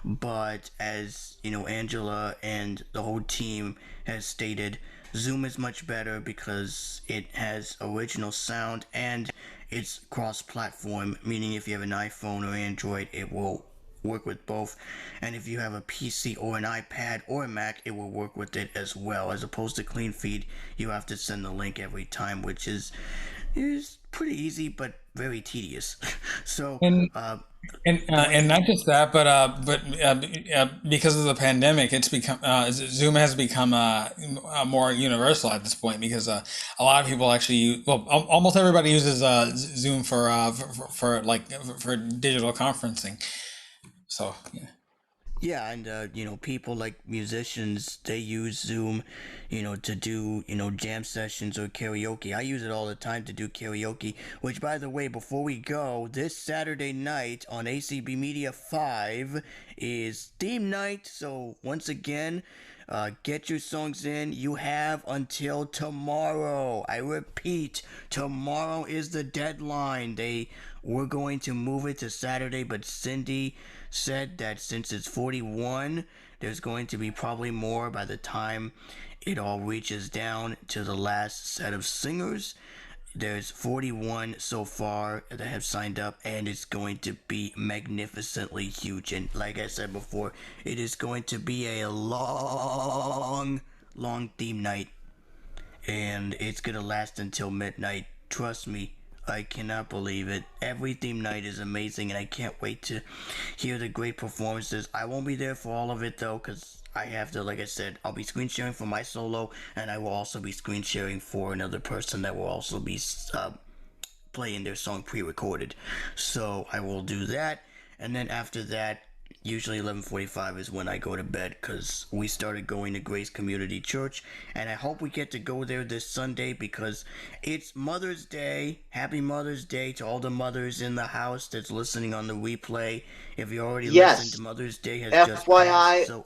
but as you know, Angela and the whole team has stated, Zoom is much better because it has original sound and it's cross-platform, meaning if you have an iPhone or Android, it will work with both, and if you have a PC or an iPad or a Mac, it will work with it as well. As opposed to Clean Feed, you have to send the link every time, which is pretty easy but very tedious. So And and not just that, but because of the pandemic, it's become Zoom has become more universal at this point because a lot of people actually use, well, almost everybody uses Zoom for like for digital conferencing. So yeah. yeah, and you know, people like musicians, they use Zoom, you know, to do, you know, jam sessions or karaoke. I use it all the time to do karaoke, which, by the way, before we go, this Saturday night on ACB Media 5 is theme night. So once again, get your songs in. You have until tomorrow. I repeat, tomorrow is the deadline. They were going to move it to Saturday, but Cindy said that since it's 41, there's going to be probably more by the time it all reaches down to the last set of singers. There's 41 so far that have signed up, and it's going to be magnificently huge. And like I said before, it is going to be a long theme night, and it's gonna last until midnight. Trust me, I cannot believe it. Every theme night is amazing, and I can't wait to hear the great performances. I won't be there for all of it though, because I have to, like I said, I'll be screen sharing for my solo, and I will also be screen sharing for another person that will also be playing their song pre-recorded. So I will do that, and then after that, usually 11:45 is when I go to bed, because we started going to Grace Community Church, and I hope we get to go there this Sunday because it's Mother's Day. Happy Mother's Day to all the mothers in the house that's listening on the replay. If you already listened to Mother's Day has just passed, so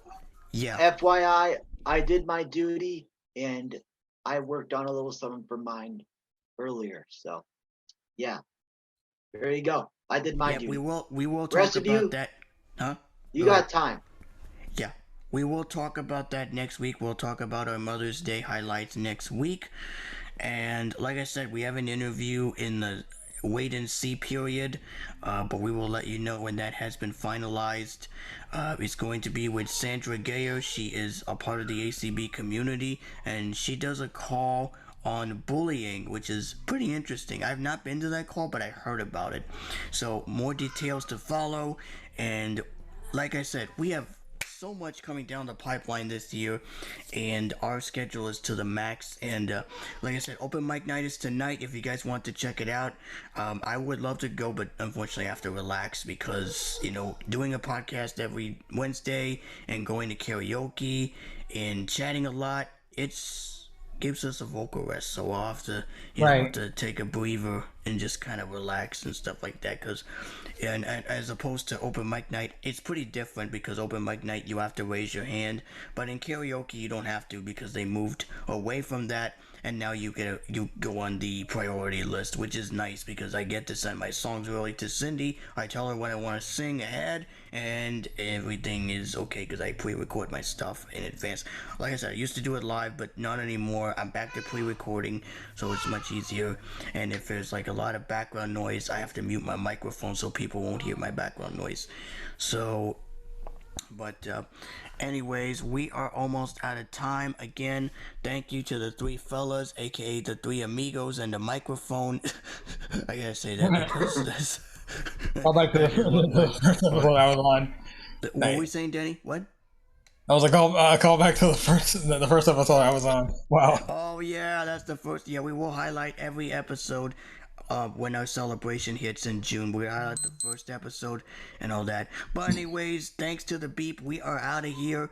yeah. FYI, I did my duty and I worked on a little something for mine earlier. So yeah, there you go. I did my duty. We will talk Rest of about you, that. Huh? You got time. Yeah, we will talk about that next week. We'll talk about our Mother's Day highlights next week. And like I said, we have an interview in the wait and see period, but we will let you know when that has been finalized. It's going to be with Sandra Gayer. She is a part of the ACB community, and she does a call on bullying, which is pretty interesting. I've not been to that call, but I heard about it. So more details to follow, and like I said, we have so much coming down the pipeline this year, and our schedule is to the max. And like I said, open mic night is tonight if you guys want to check it out. I would love to go, but unfortunately I have to relax because, you know, doing a podcast every Wednesday and going to karaoke and chatting a lot, it's gives us a vocal rest, so I'll have to, you know, have to take a breather and just kind of relax and stuff like that. Because, and as opposed to open mic night, it's pretty different because open mic night you have to raise your hand, but in karaoke you don't have to because they moved away from that, and now you go on the priority list, which is nice because I get to send my songs early to Cindy. I tell her what I want to sing ahead, and everything is okay because I pre-record my stuff in advance. Like I said, I used to do it live, but not anymore. I'm back to pre-recording, so it's much easier. And if there's like a lot of background noise, I have to mute my microphone so people won't hear my background noise. So, but anyways, we are almost out of time. Again, thank you to the three fellas, aka the three amigos, and the microphone. I gotta say that because that's Call back to the first episode I was on. what were we saying, Denny? What? I was like, call back to the first episode I was on. Wow. Oh yeah, that's the first. Yeah, we will highlight every episode. when our celebration hits in June. We're out at the first episode and all that. But anyways, thanks to the beep, we are out of here.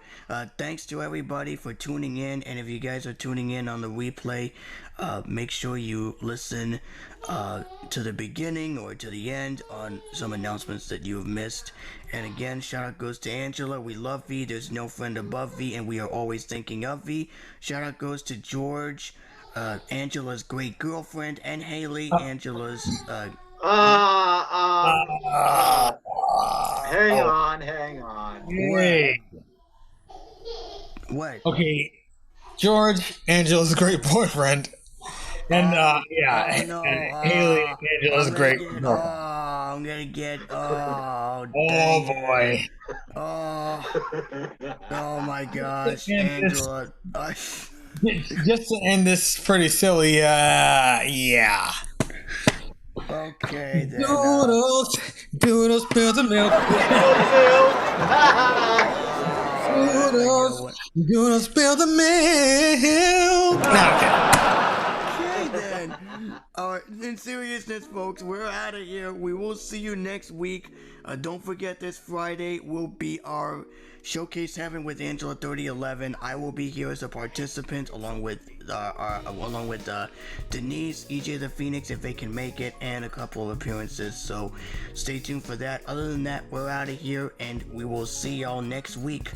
Thanks to everybody for tuning in. And if you guys are tuning in on the replay, make sure you listen to the beginning or to the end on some announcements that you have missed. And again, shout out goes to Angela. We love V. There's no friend above V, and we are always thinking of V. Shout out goes to George, Angela's great girlfriend, and Haley, Angela's. Hang on. Hey. What? Okay, George, Angela's great boyfriend, and and Haley, Angela's great girlfriend. I'm gonna get. Oh boy. Oh my gosh, Angela. Just to end this pretty silly, yeah. Okay then. Doodles, spills the milk. Doodles, spill the milk. Okay then. Alright, in seriousness, folks, we're out of here. We will see you next week. Don't forget, this Friday will be our Showcase Heaven with Angela 3011. I will be here as a participant along with Denise, EJ the Phoenix if they can make it, and a couple of appearances. So stay tuned for that. Other than that, we're out of here, and we will see y'all next week.